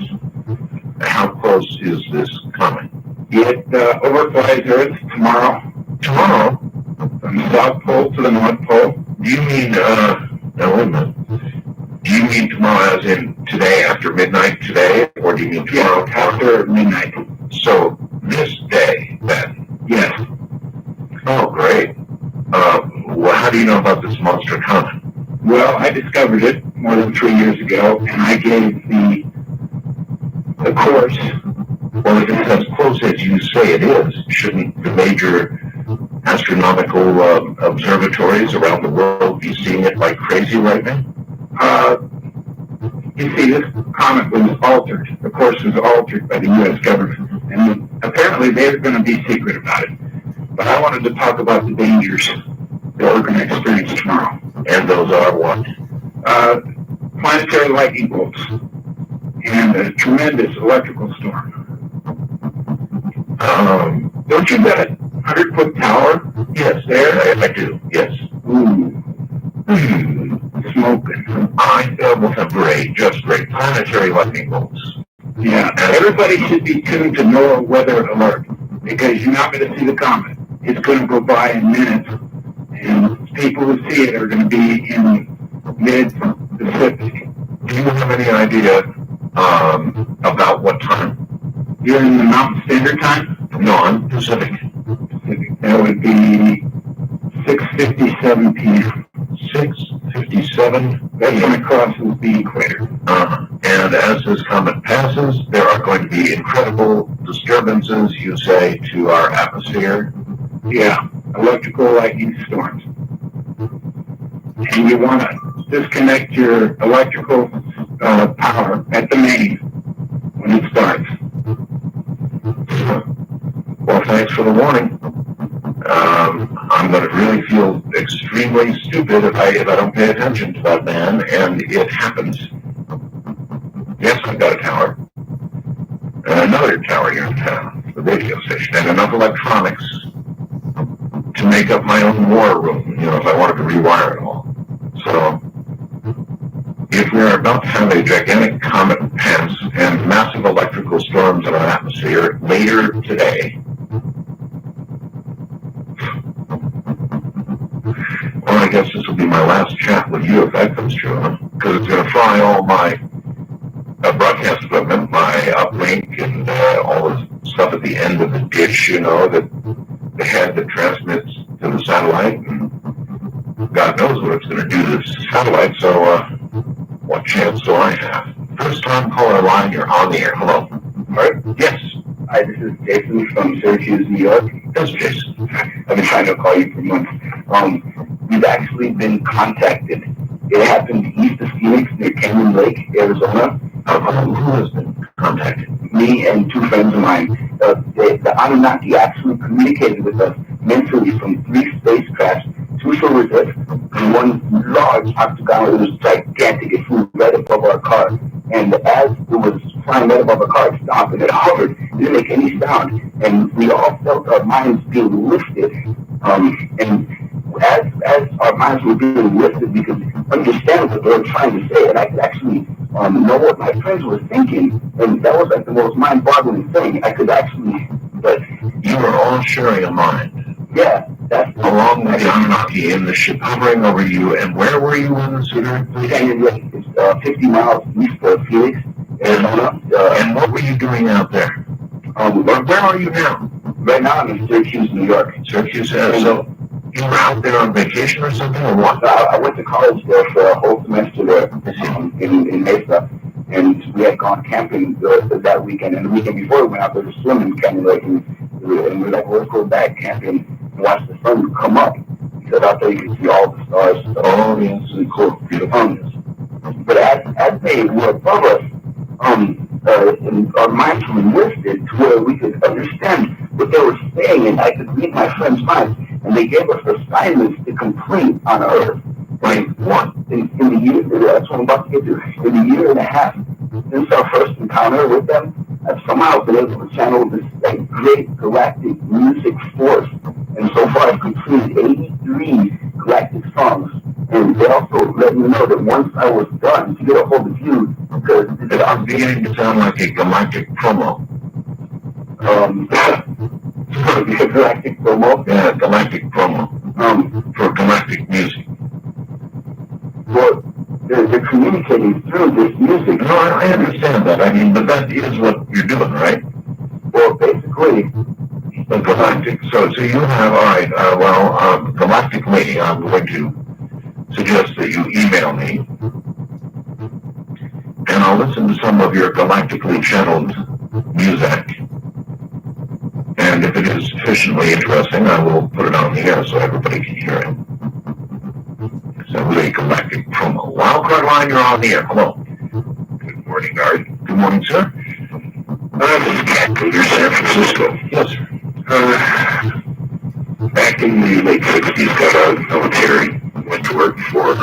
How close is this comet? It overflies Earth tomorrow. Tomorrow? From the South Pole to the North Pole. Do you mean, now wait a minute. Do you mean tomorrow as in today after midnight today? Or do you mean tomorrow after midnight? So, this day, then? Yes. Oh, great. Well, how do you know about this monster comet? Well, I discovered it more than 3 years ago, and I gave the course. Well, if it's as close as you say it is, shouldn't the major astronomical observatories around the world be seeing it like crazy right now? You see, this comet was altered. The course was altered by the U.S. government, and apparently they're going to be secret about it. But I wanted to talk about the dangers that we're going to experience tomorrow. And those are what? Planetary lightning bolts and a tremendous electrical storm. Don't you got a 100-foot tower? Yes, there I do. Yes. Ooh. Smoking. Well, great, just great. Planetary lightning bolts. Yeah. Everybody should be tuned to NOAA Weather Alert. because you're not going to see the comet. It's going to go by in minutes, and people who see it are going to be in mid-Pacific. Do you have any idea about what time? You're in the Mountain Standard Time? No, I'm Pacific. That would be 6:57 p.m. 6:57. That's when it crosses the equator. And as this comet passes, there are going to be incredible disturbances, you say, to our atmosphere. Yeah, electrical lightning storms. And you want to disconnect your electrical power at the main when it starts. Well, thanks for the warning. I'm going to really feel extremely stupid if I don't pay attention to that man, and it happens. Yes, I've got a tower. And another tower here in town, the radio station, and enough electronics to make up my own war room, if I wanted to rewire it all. So, if we are about to have a gigantic comet pass and massive electrical storms in our atmosphere later today, well, I guess this will be my last chat with you if that comes true, huh? Because it's going to fry all my broadcast equipment, my uplink, and all the stuff at the end of the dish, that the head that transmits to the satellite, and God knows what it's going to do to the satellite, so what chance do I have? First time caller line, you're on the air. Hello. Right? Yes. Hi, this is Jason from Syracuse, New York. Yes, Jason. I've been trying to call you for months. We've actually been contacted. It happened east of Phoenix near Canyon Lake, Arizona. Who has been contacted? Me and two friends of mine. The Anunnaki actually communicated with us mentally from 3 spacecrafts, 2 silver discs, and 1 large octagon. It was gigantic. It flew right above our car. And as it was flying right above our car, it stopped and it hovered. It didn't make any sound. And we all felt our minds being lifted. And as our minds were being lifted, we could understand what they were trying to say. And I could actually know what my friends were thinking. And that was the most mind-boggling thing. I could actually, but You were all sharing a mind. yeah, that's Along with the Anunnaki in the ship hovering over you, and where were you in the Sudan? Canyon Lake. It's 50 miles east of Phoenix, Arizona. And what were you doing out there? Where are you now? Right now I'm in Syracuse, New York. Syracuse. So you were out there on vacation or something, or what? I went to college there for a whole semester there in Mesa, and we had gone camping that weekend. And the weekend before, we went out there to swim in Canyon Lake, and we were like, let's go back camping and watch the sun come up, because out there you can see all the stars. Oh, yes, cool, beautiful. But as they were above us, and our minds were lifted to where we could understand what they were saying, and I could read my friends' minds, and they gave us assignments to complete on Earth. Like what? In the year, that's what I'm about to get to, in a year and a half since our first encounter with them, I've somehow been able to channel this great galactic music force, and so far I've completed 83 galactic songs. And they also let me know that once I was done, to get a hold of you, because I'm beginning to sound like a galactic promo. galactic promo. Yeah, galactic promo. For galactic music. Well, they're communicating through this music. No, I understand that. I mean, but that is what you're doing, right? Well, basically, The galactic. So you have, all right, galactically, I'm going to suggest that you email me, and I'll listen to some of your galactically channeled music. And if it is sufficiently interesting, I will put it on the air so everybody can hear it. So a galactic promo. Wildcard line, you're on the air. Hello. Good morning, Art. Good morning, sir. this is Cat Leader, San Francisco. Yes, sir. Back in the late 60s, got out of the military, went to work for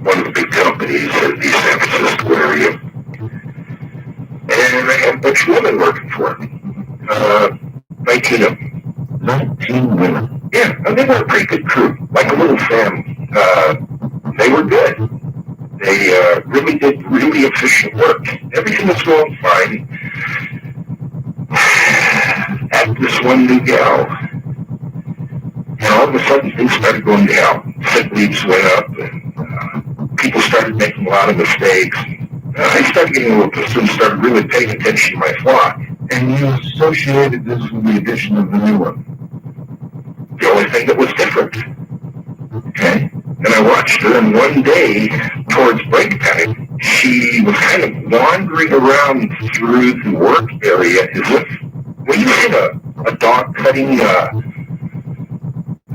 one of the big companies in the San Francisco area. And I had a bunch of women working for me. 19 of them. 19 women. Yeah, and they were a pretty good crew, like a little family. They were good. They really did really efficient work. Everything was going fine. At this this one new gal. And all of a sudden, things started going to hell. Sick leaves went up, and people started making a lot of mistakes. I started getting a little pissed and started really paying attention to my flock. And you associated this with the addition of the new one. The only thing that was different. Okay? And I watched her, and one day, towards break time, she was kind of wandering around through the work area as if, when you see a dog cutting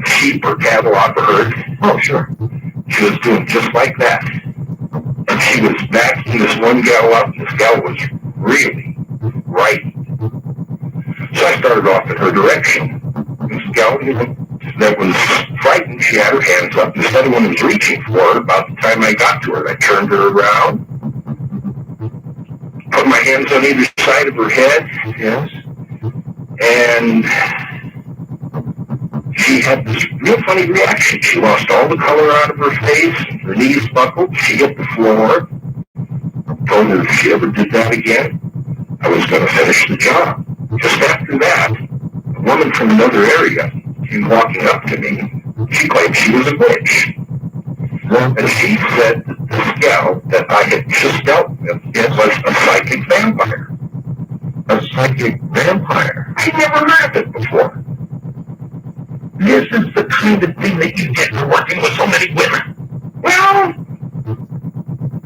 sheep or cattle off a herd. Oh, sure. She was doing just like that. And she was backing this one gal up, and this gal was really right. So I started off in her direction. This gal that was frightened, she had her hands up. This other one was reaching for her. About the time I got to her, I turned her around, put my hands on either side of her head. Yes. And she had this real funny reaction. She lost all the color out of her face, her knees buckled, she hit the floor. Told her if she ever did that again, I was going to finish the job. Just after that, a woman from another area came walking up to me. She claimed she was a witch. And she said that this gal that I had just dealt with was a psychic vampire. A psychic vampire? I'd never heard of it before. This is the kind of thing that you get for working with so many women. Well,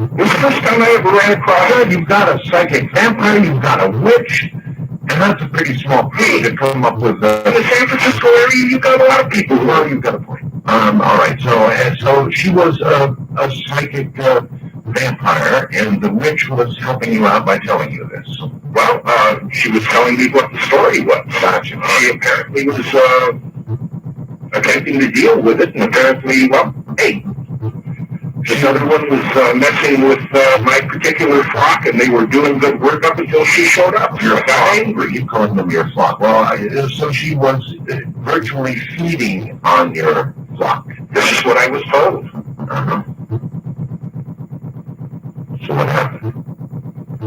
it was the first time I ever ran across Well, you've got a psychic vampire, you've got a witch, and that's a pretty small crew to come up with in the San Francisco area. You've got a lot of people who Well, you've got a point. All right, so she was a psychic vampire, and the witch was helping you out by telling you this. Well, she was telling me what the story was. Gotcha. She apparently was attempting to deal with it, and apparently, well, hey, this other one was messing with my particular flock, and they were doing good work up until she showed up. Your I got angry. You calling them your flock? Well, so she was virtually feeding on your flock. This is what I was told. Uh-huh. So what happened?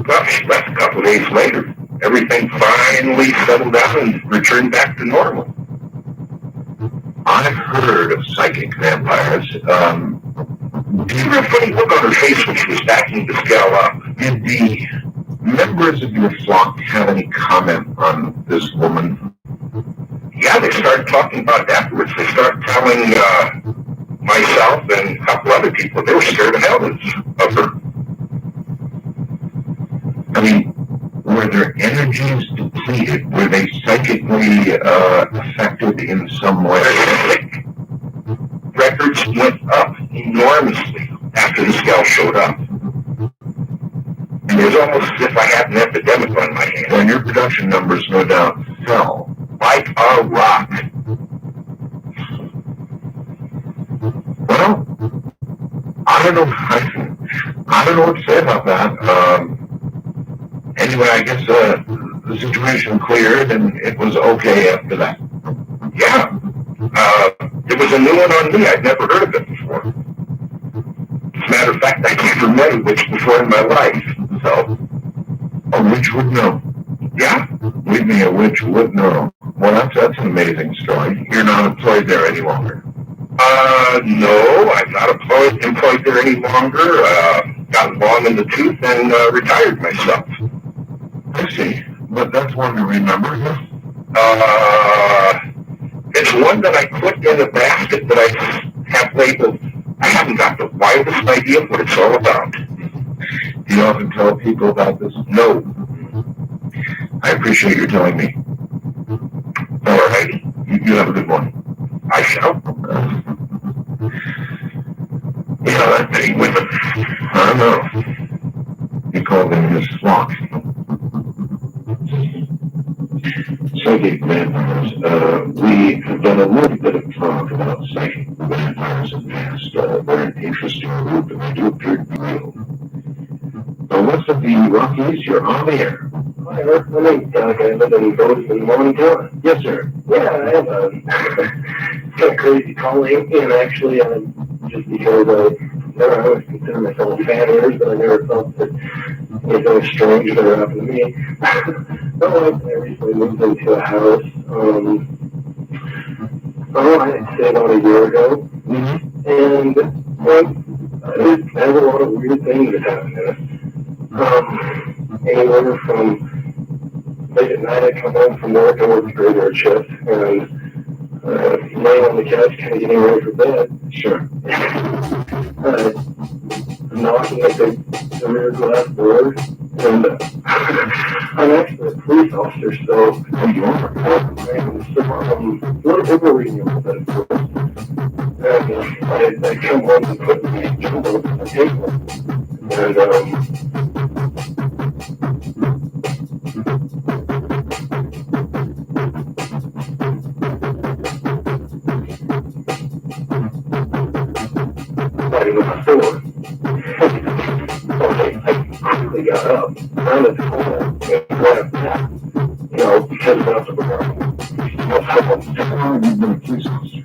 Well, she left a couple of days later. Everything finally settled down and returned back to normal. I've heard of psychic vampires. She had a funny look on her face when she was backing this gal up. Did the members of your flock have any comment on this woman? Yeah, they started talking about it afterwards. They started telling myself and a couple other people they were scared of hell of her. I mean, were their energies depleted? Were they psychically affected in some way? Their records went up enormously after this gal showed up. And it was almost as if I had an epidemic on my hands. And your production numbers, no doubt, fell. Like a rock. Well, I don't know what to say about that. Anyway, I guess the situation cleared and it was okay after that. Yeah. It was a new one on me. I'd never heard of it before. As a matter of fact, I never met a witch before in my life. So, A witch would know. yeah. Believe me, a witch would know. Well, that's an amazing story. You're not employed there any longer. No, I'm not employed there any longer. Got long in the tooth and retired myself. I see. But that's one to remember, yeah? It's one that I put in a basket that I have labeled. I haven't got the wildest idea what it's all about. Do you often tell people about this? No. I appreciate you telling me. All right. You have a good one. I shall. Yeah, that many women. I know. He called them his flock. Psychic vampires. We have done a little bit of talk about psychic vampires in the past. They're an interesting group, and they do appear to be real. West of the Rockies, you're on the air. Hi, my name's Doug. I live in Bozeman, Mornington. Yes, sir. Yeah, I have a kind of crazy calling, and actually, just because I always consider myself a fan of yours, but I never thought that anything strange would ever happen to me. I recently moved into a house. I'd say about a year ago. And there's a lot of weird things that happen in it. Anywhere from late at night, I come home from work, I work the graveyard shift, and laying on the couch, kind of getting ready for bed. Sure. Knocking at the rear glass door, and I'm actually a police officer, so you are. We're reading a little bit, of course. And I come home and put my jumbo on the table, fighting with my sword. I quickly got up, ran to the corner, and grabbed that, because that's a problem. How long have you been a police officer?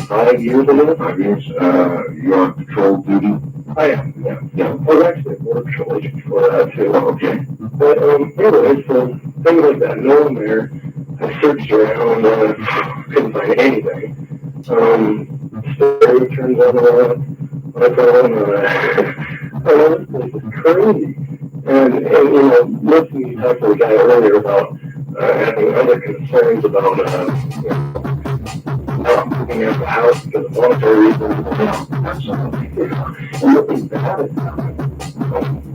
5 years ago. 5 years. You're on patrol duty? I am, yeah. I was actually a border patrol agent before that, too. Okay. But, anyway, so things like that, no one there. I searched around, couldn't find anything. Stereo turns on when I put on, this place is crazy. And listening to you talk to the guy earlier about having other concerns about, not moving out of the house because of monetary reasons. Absolutely. And nothing bad has happened.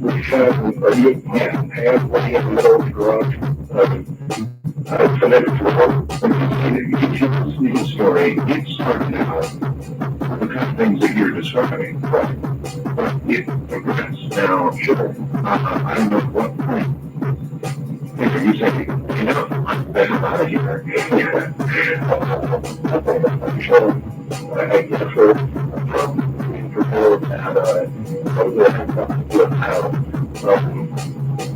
We have money in the middle of the garage. It's an If you listen to the story, it's hard now. The kind of things that you're describing. Right. But it progresses. Now, sure, I don't know what point. Are you saying, I'm better out of here? I guess we're probably prepared to have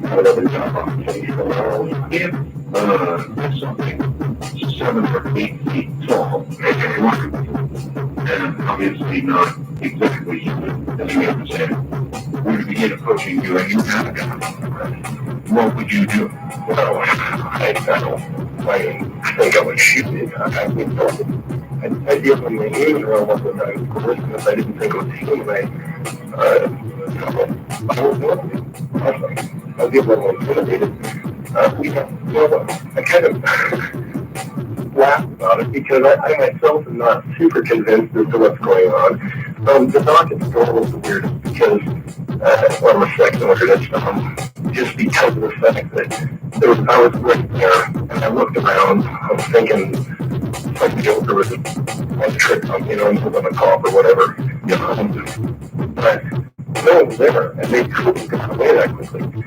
another job opportunity for now. If there's something 7 or 8 feet tall, and obviously not exactly human, as you understand, were to begin approaching you and you have a gun, what would you do? Well, I think I would shoot it. I'd give them the news around what the time, of course, because I didn't think it was human. I would do it. I'll give them one motivated. I kind of laugh about it because I myself am not super convinced as to what's going on. The dock is still a little weird because, I'm a sex weirdest, just because of the fact that I was right there and I looked around, I was thinking like there was a trick on, on the cop or whatever, but no one was there and they couldn't get away that quickly.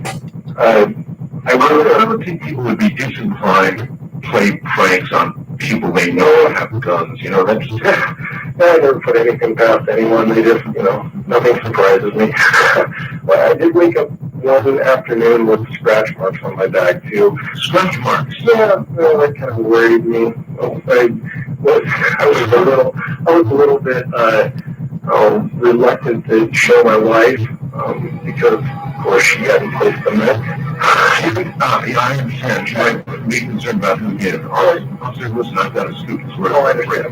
I would think people would be disinclined to play pranks on people they know have guns, that's I never put anything past anyone, they just, nothing surprises me. Well, I did wake up one afternoon with scratch marks on my back too. Scratch marks? Yeah, that kind of worried me. I was a little bit reluctant to show my wife because, of course, she hadn't placed the med. I understand. She might be concerned about who did it. All right, officer, listen, I've got a scoop. I understand.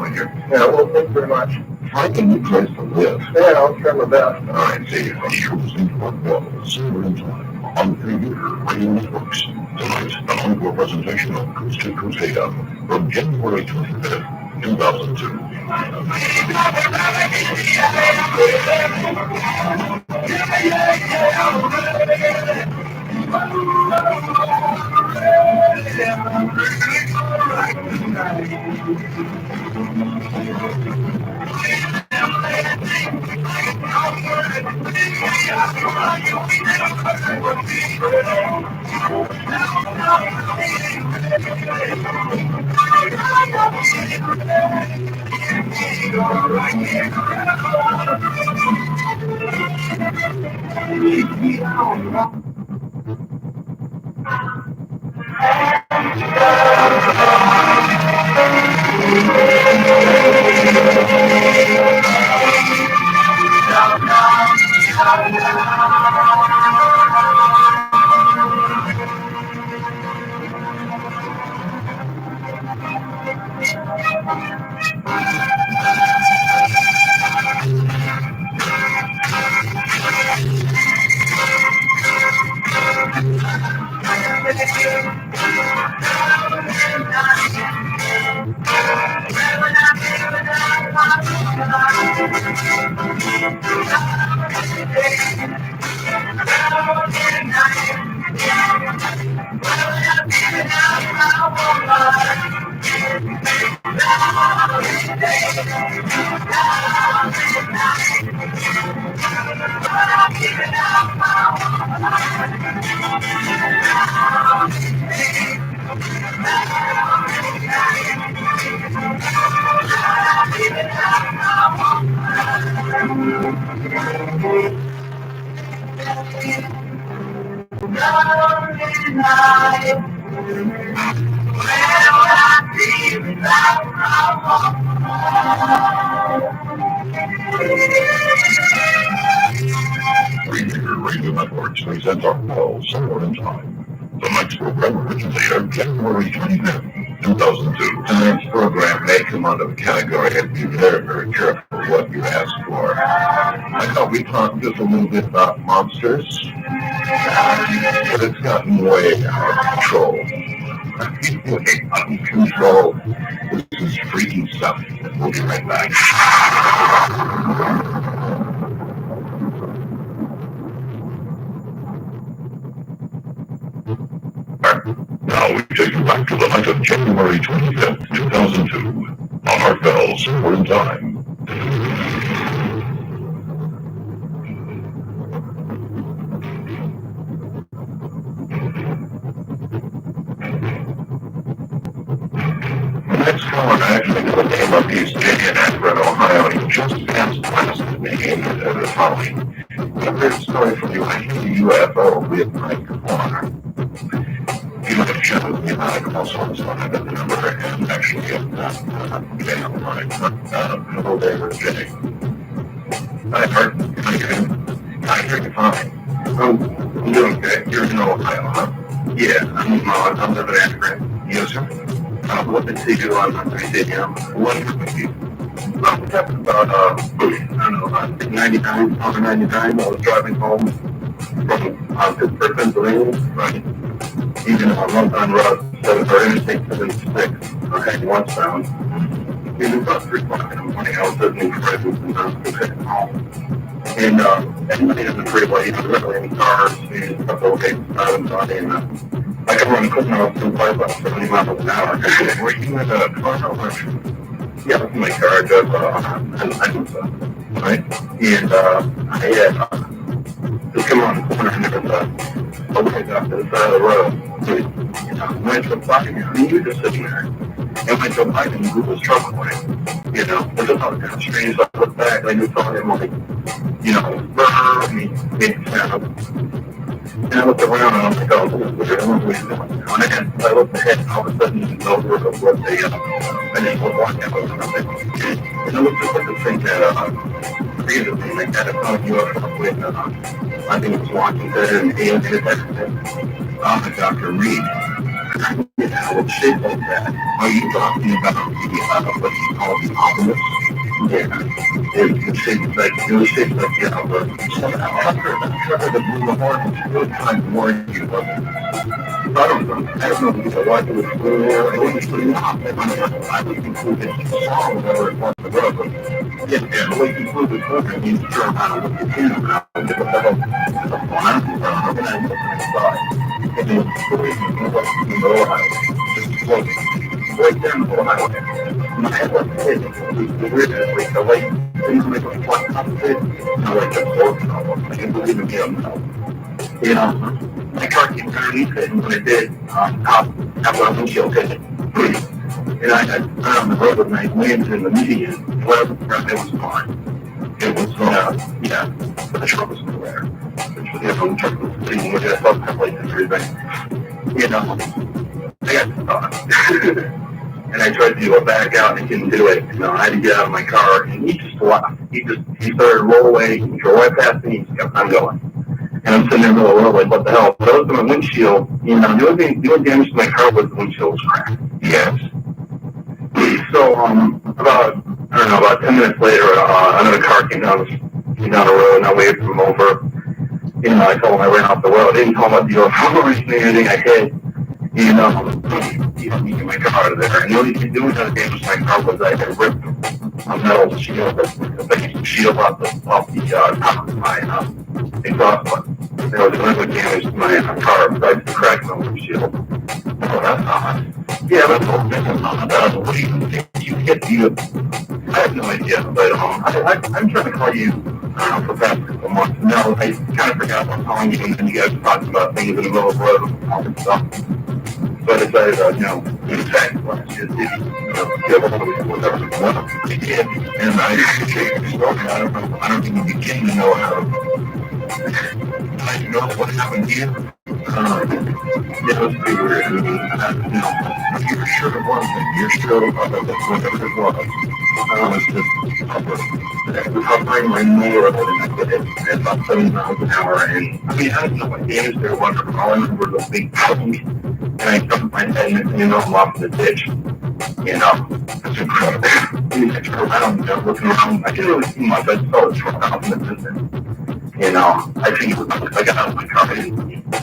Yeah, well, thank you very much. Find a new place to live. Yeah, I'll try my best. All right, see you. You're listening to Mark Wells, Silver and Time, on Premier Radio Networks. Tonight, an encore presentation of Coast to Coast AM from January 25th, 2002. Premier Radio Networks presents our call somewhere in time. Tonight's program originated on January 25th, 2002. Tonight's program may come under the category of be very, very careful what you ask for. I thought we talked just a little bit about monsters, but it's gotten way out of control. Way out of control. This is freaky stuff. We'll be right back. Now we take you back to the night of January 25th, 2002. On our bell, somewhere in time. The next caller actually got the name of East City in Akron, Ohio. He just passed last name the following. A great story from you. I hear the UFO with my car. You might have chatted with me about it also, so I got the number and actually get Jay on the line. Hello there, Jay. I heard you fine. I'm doing good. You're in Ohio, huh? Yeah, I'm living in Akron. Yes, sir. What did he do on the stadium? What did he do? We talked about, I don't know, 99, on 99, I was driving home from Pittsburgh, Pennsylvania. Right. Even on Route 7, or Interstate 76, I had westbound. It was about 3 o'clock in the morning. I was visiting friends and I was heading home. And anybody in the freeway, there wasn't really any cars, and a couple of cases out in front, and I could run quick enough to probably about 70 miles an hour. Were you in a car or yeah, I was in my car. I drove right? And I had just come around the corner and there was a way off to the side of the road. Went to a parking lot, and you were just sitting there. And went to a parking and blew his truck away. It just all kind of strange. So I looked back and I just saw him like, brr, and he made a sound. And I looked around and I was like, oh, this is weird. I wonder what he's doing now. And then I looked ahead and all of a sudden he was over of what they, and then was walking out or something. And it looked just like the thing that, previously, like that a UFO with, I think it was Washington and alien detective, Dr. Reed. It's shaped like that. Are you talking about the, what you call the obelisk? Yeah. It was shaped like, somehow after the Blue Hornet, it was trying to warn you, wasn't it? I don't know if you watch it was blue or it was blue. I would conclude that you saw whatever it was in the road, but the way you conclude the corner means you turn around and look at him now and get what the hell is going on. And I looked inside. And it was in the middle highway, just floating, right there in the middle highway. And I had like hit the weirdest, like the light things like a flat top of it, like a fork almost. I can't believe it being my car came underneath it, and when it did, top my windshield hit it. And I got on the road with my winds in the median, whatever, it was gone. It was gone, but the truck was still there. The truck was sitting with it, I felt kind of like this everything. I got stuck. And I tried to back out and I couldn't do it. I had to get out of my car, and he just left. He started to roll away, he drove right past me, and he just kept on going. And I'm sitting there in the middle of the road like, what the hell? But I looked at my windshield, the only damage to my car was the windshield was cracked. Yes. So, about 10 minutes later, another car came down the road, and I waved him over. I told him I ran off the road. I didn't tell him about the UFO or anything I hit. you know, get my car out of there. And the only thing doing that damage to my car was I had ripped a metal shield, the shield off the top of my exhaust button. There was a little damage to my car besides the crack on the shield. Oh, that's odd. Yeah, that's all different. What do you think you get? I have no idea, but I'm trying to call you for the past couple months. No, I kind of forgot about calling you, and then you guys were talking about things in the middle of the road and all that stuff. So I decided, in fact, let's just give up whatever you want. I did, and I appreciate your story. I don't even begin to know how. I know what happened here. Yeah, it was pretty weird. I mean, you're sure it wasn't. You're sure about whatever it was. It was hovering my motor at about 70 miles an hour. And I mean, I don't know what damage there was. All I remember was a big pound. And I jumped my head and I'm off in the ditch. That's incredible. I turned around, looking around. I didn't really see much. I saw it from out in the distance. I think it was like I got out of my car.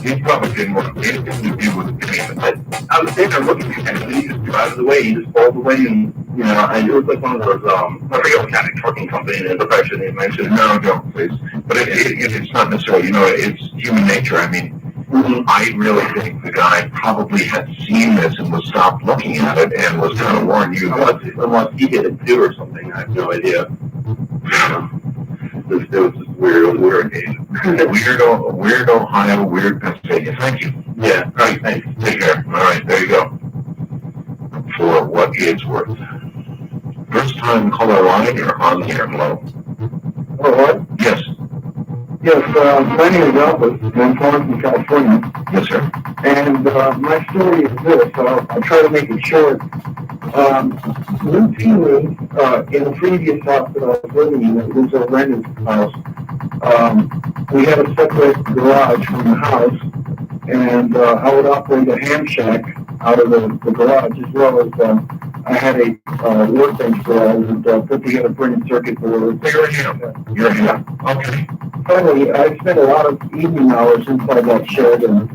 He probably didn't want anything to do with it. But I was there looking at him, and he just drives away. He just falls away, and it was like one of those, I forget what kind of trucking company it is. I should have mentioned. No, don't, please. But it's not necessarily, it's human nature. I mean, I really think the guy probably had seen this and was stopped looking at it and was kind of warning you. Unless he did it too or something. I have no idea. It was just weird occasion. Weird Ohio, weird Pennsylvania. Thank you. Yeah, right, thanks. Take care. All right, there you go. For what it's worth. First time caller line or on the air? Hello? Oh, what? Yes. Yes, my name is Albert, and I'm calling from California. Yes, sir. And my story is this. I'll try to make it short. Routinely, in the previous house that I was living in, it was a rented house. We had a separate garage from the house, and I would operate a ham shack out of the garage, as well as I had a workbench where I would put together printed circuit boards. You're a ham. Okay. Finally, I spent a lot of evening hours inside that shed, and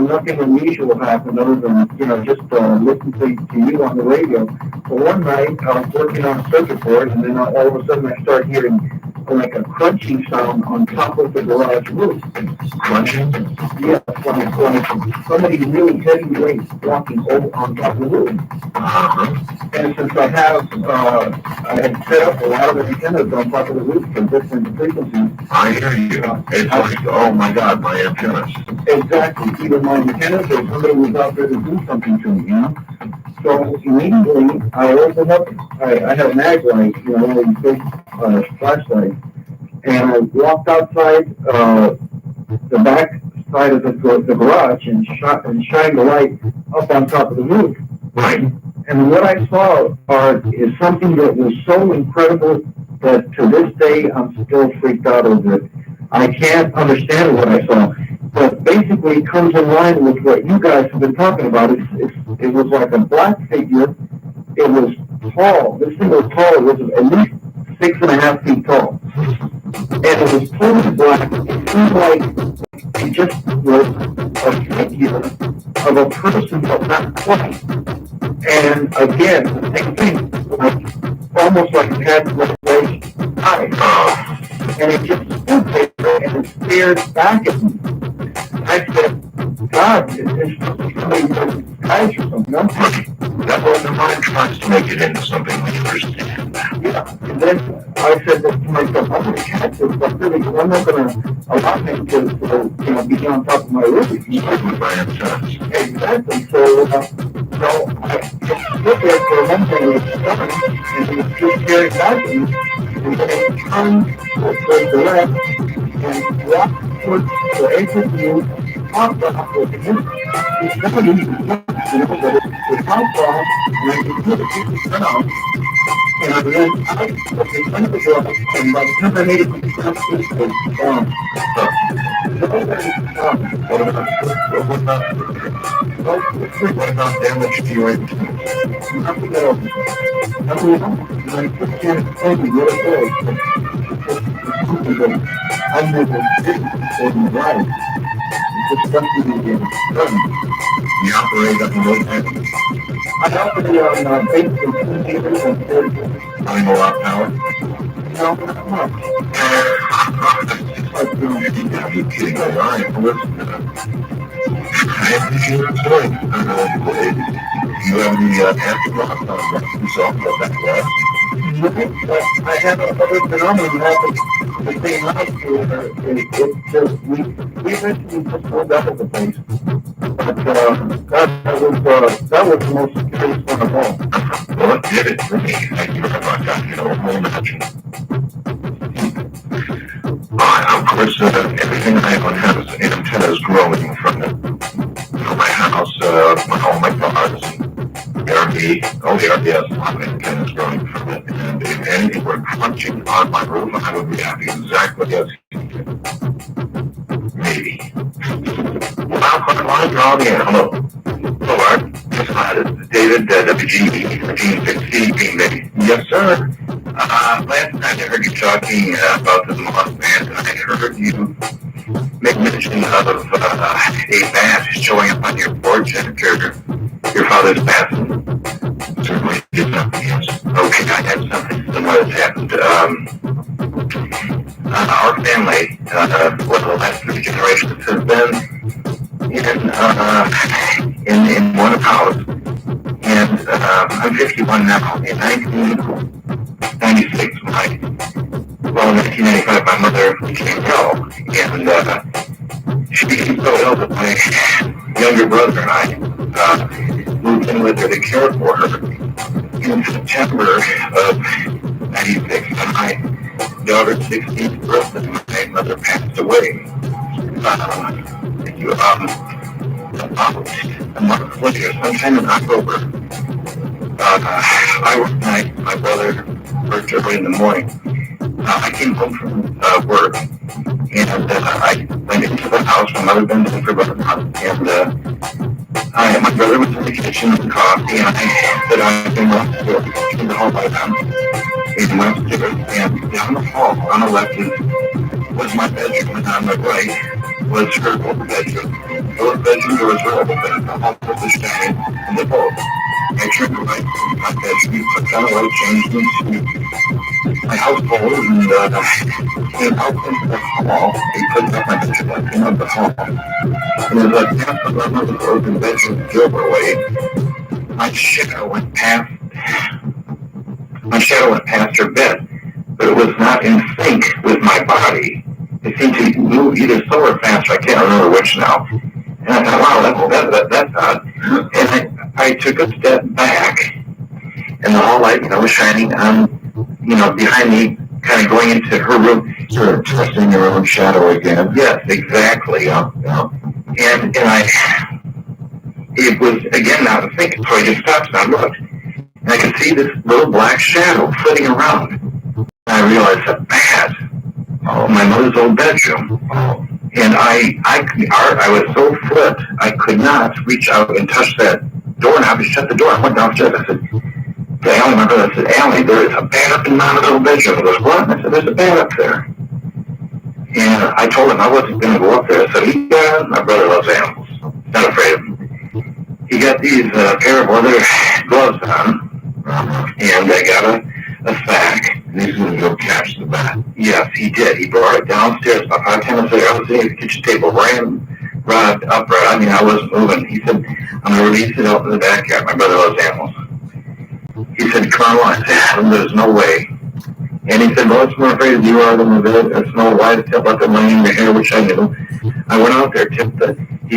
nothing unusual happened other than just listening to you on the radio. But one night I was working on a circuit board, and then all of a sudden I start hearing like a crunching sound on top of the garage roof. Crunching? Yeah, like somebody really heavy weight walking over on top of the roof. And since I had set up a lot of antennas on top of the roof for different frequencies. I hear you. It's like, oh my God, my antennas. Exactly. Either my antennas or somebody was out there to do something to me, So immediately I opened up, I had a mag light, one of these big flashlights, and I walked outside the back side of the garage and shined the light up on top of the roof. Right. And what I saw is something that was so incredible that to this day I'm still freaked out over it. I can't understand what I saw. But basically it comes in line with what you guys have been talking about. It was like a black figure. It was tall. This thing was tall. It was at least 6.5 feet tall. And it was totally black. It seemed like it just was a figure of a person, but not quite. And again, the same thing, like, almost like it had legs high. And it just stood there and it stared back at me. I said, God, it's somebody with eyes or something. No? That was the mind tries to make it into something we understand. Yeah. And then I said to myself, I'm going to catch this, but really, I'm not going to allow him to be on top of my roof. With my antennas. Exactly. So I just stood there for one thing with the sun, and he was just staring back at me, and then he turned towards the left and walked towards the exit view, popped off with him. He's not even but it popped off, and I could hear the people turn off. And I ran out in front of the door, and by the time I made it to the top, it was gone. What about damage to your antennas? Nothing at all. Nothing at all. And I just can't explain what it was. It's something that I never did before in my life. discussing the You operate on the road map, I operate on basically computers and surgery. running a lot of power. No, not much. Are you kidding me? All right, well, listen, I appreciate your story. Do you have any afterthoughts on what you saw about that class? I have other phenomenon happen the same house where it's just, we eventually just pulled out of the place. But, that was the most scariest one of all. Well, it did it for me. Thank you very much. I can only imagine. Of course, everything I own has antennas growing from it. From my house, all my cars, RV, all the RVS, a lot of antennas growing from it. And if anything were crunching on my roof, I would react exactly as he did. Maybe. Well, I'm draw the hello. Hello, Art. Yes, hi, this is David, WGB, 1360 Green Bay. Yes, sir. Last night I heard you talking about the Moss Band, and I heard you make mention of a bat showing up on your porch after your father's passing. Certainly did something else. Okay, I had something similar that happened. Our family, for the last 3 generations, has been in one house, and I'm 51 now. In 1996, in 1995, my mother became ill, and she became so ill that my younger brother and I moved in with her to care for her. In September of 96, on my daughter's 16th birthday, my mother passed away. About a month later, sometime in October, I worked night, my brother worked early in the morning. I came home from work, and I went into the house. My mother had been there for about a month, and my brother was in the kitchen with coffee, and I said I came upstairs in the hall by them. We went upstairs, and down the hall on the left was my bedroom, and on the right was her old bedroom. Her bedroom doors were open, the hall was shining in the boat. I turned right from my bedroom, put down a light, changed into my household, and came out into the hall. He put up my bedroom, I came out the hall. And as I passed the front of the open bedroom doorway, my shadow went past her bed, but it was not in sync with my body. It seemed to move either slow or faster. I can't remember which now. And I thought, wow, that's odd. And I took a step back, and the hall light, was shining on, behind me, kind of going into her room. Sort of trusting your own shadow again. Yes, exactly. And it was, again, not a thing, so I just stopped and I looked. And I could see this little black shadow flitting around. And I realized that bat, my mother's old bedroom. And I was so flipped, I could not reach out and touch that doorknob and shut the door. I went downstairs. I said to Allie, my brother, I said, Allie, there is a bat up in Mama's old bedroom. He goes, what? And I said, there's a bat up there. And I told him I wasn't going to go up there. So my brother loves animals. Not afraid of them. He got these pair of leather gloves on, and I got a sack. And he's going to go catch the bat. Yes, he did. He brought it downstairs. About 5 minutes later, I was sitting at the kitchen table, ran upright. I mean, I wasn't moving. He said, I'm going to release it out in the backyard. My brother loves animals. He said, come on. I said, there's no way. And he said, well, it's more afraid you are than the Snow White. It's about the money in your hair, which I knew. I went out there, tipped the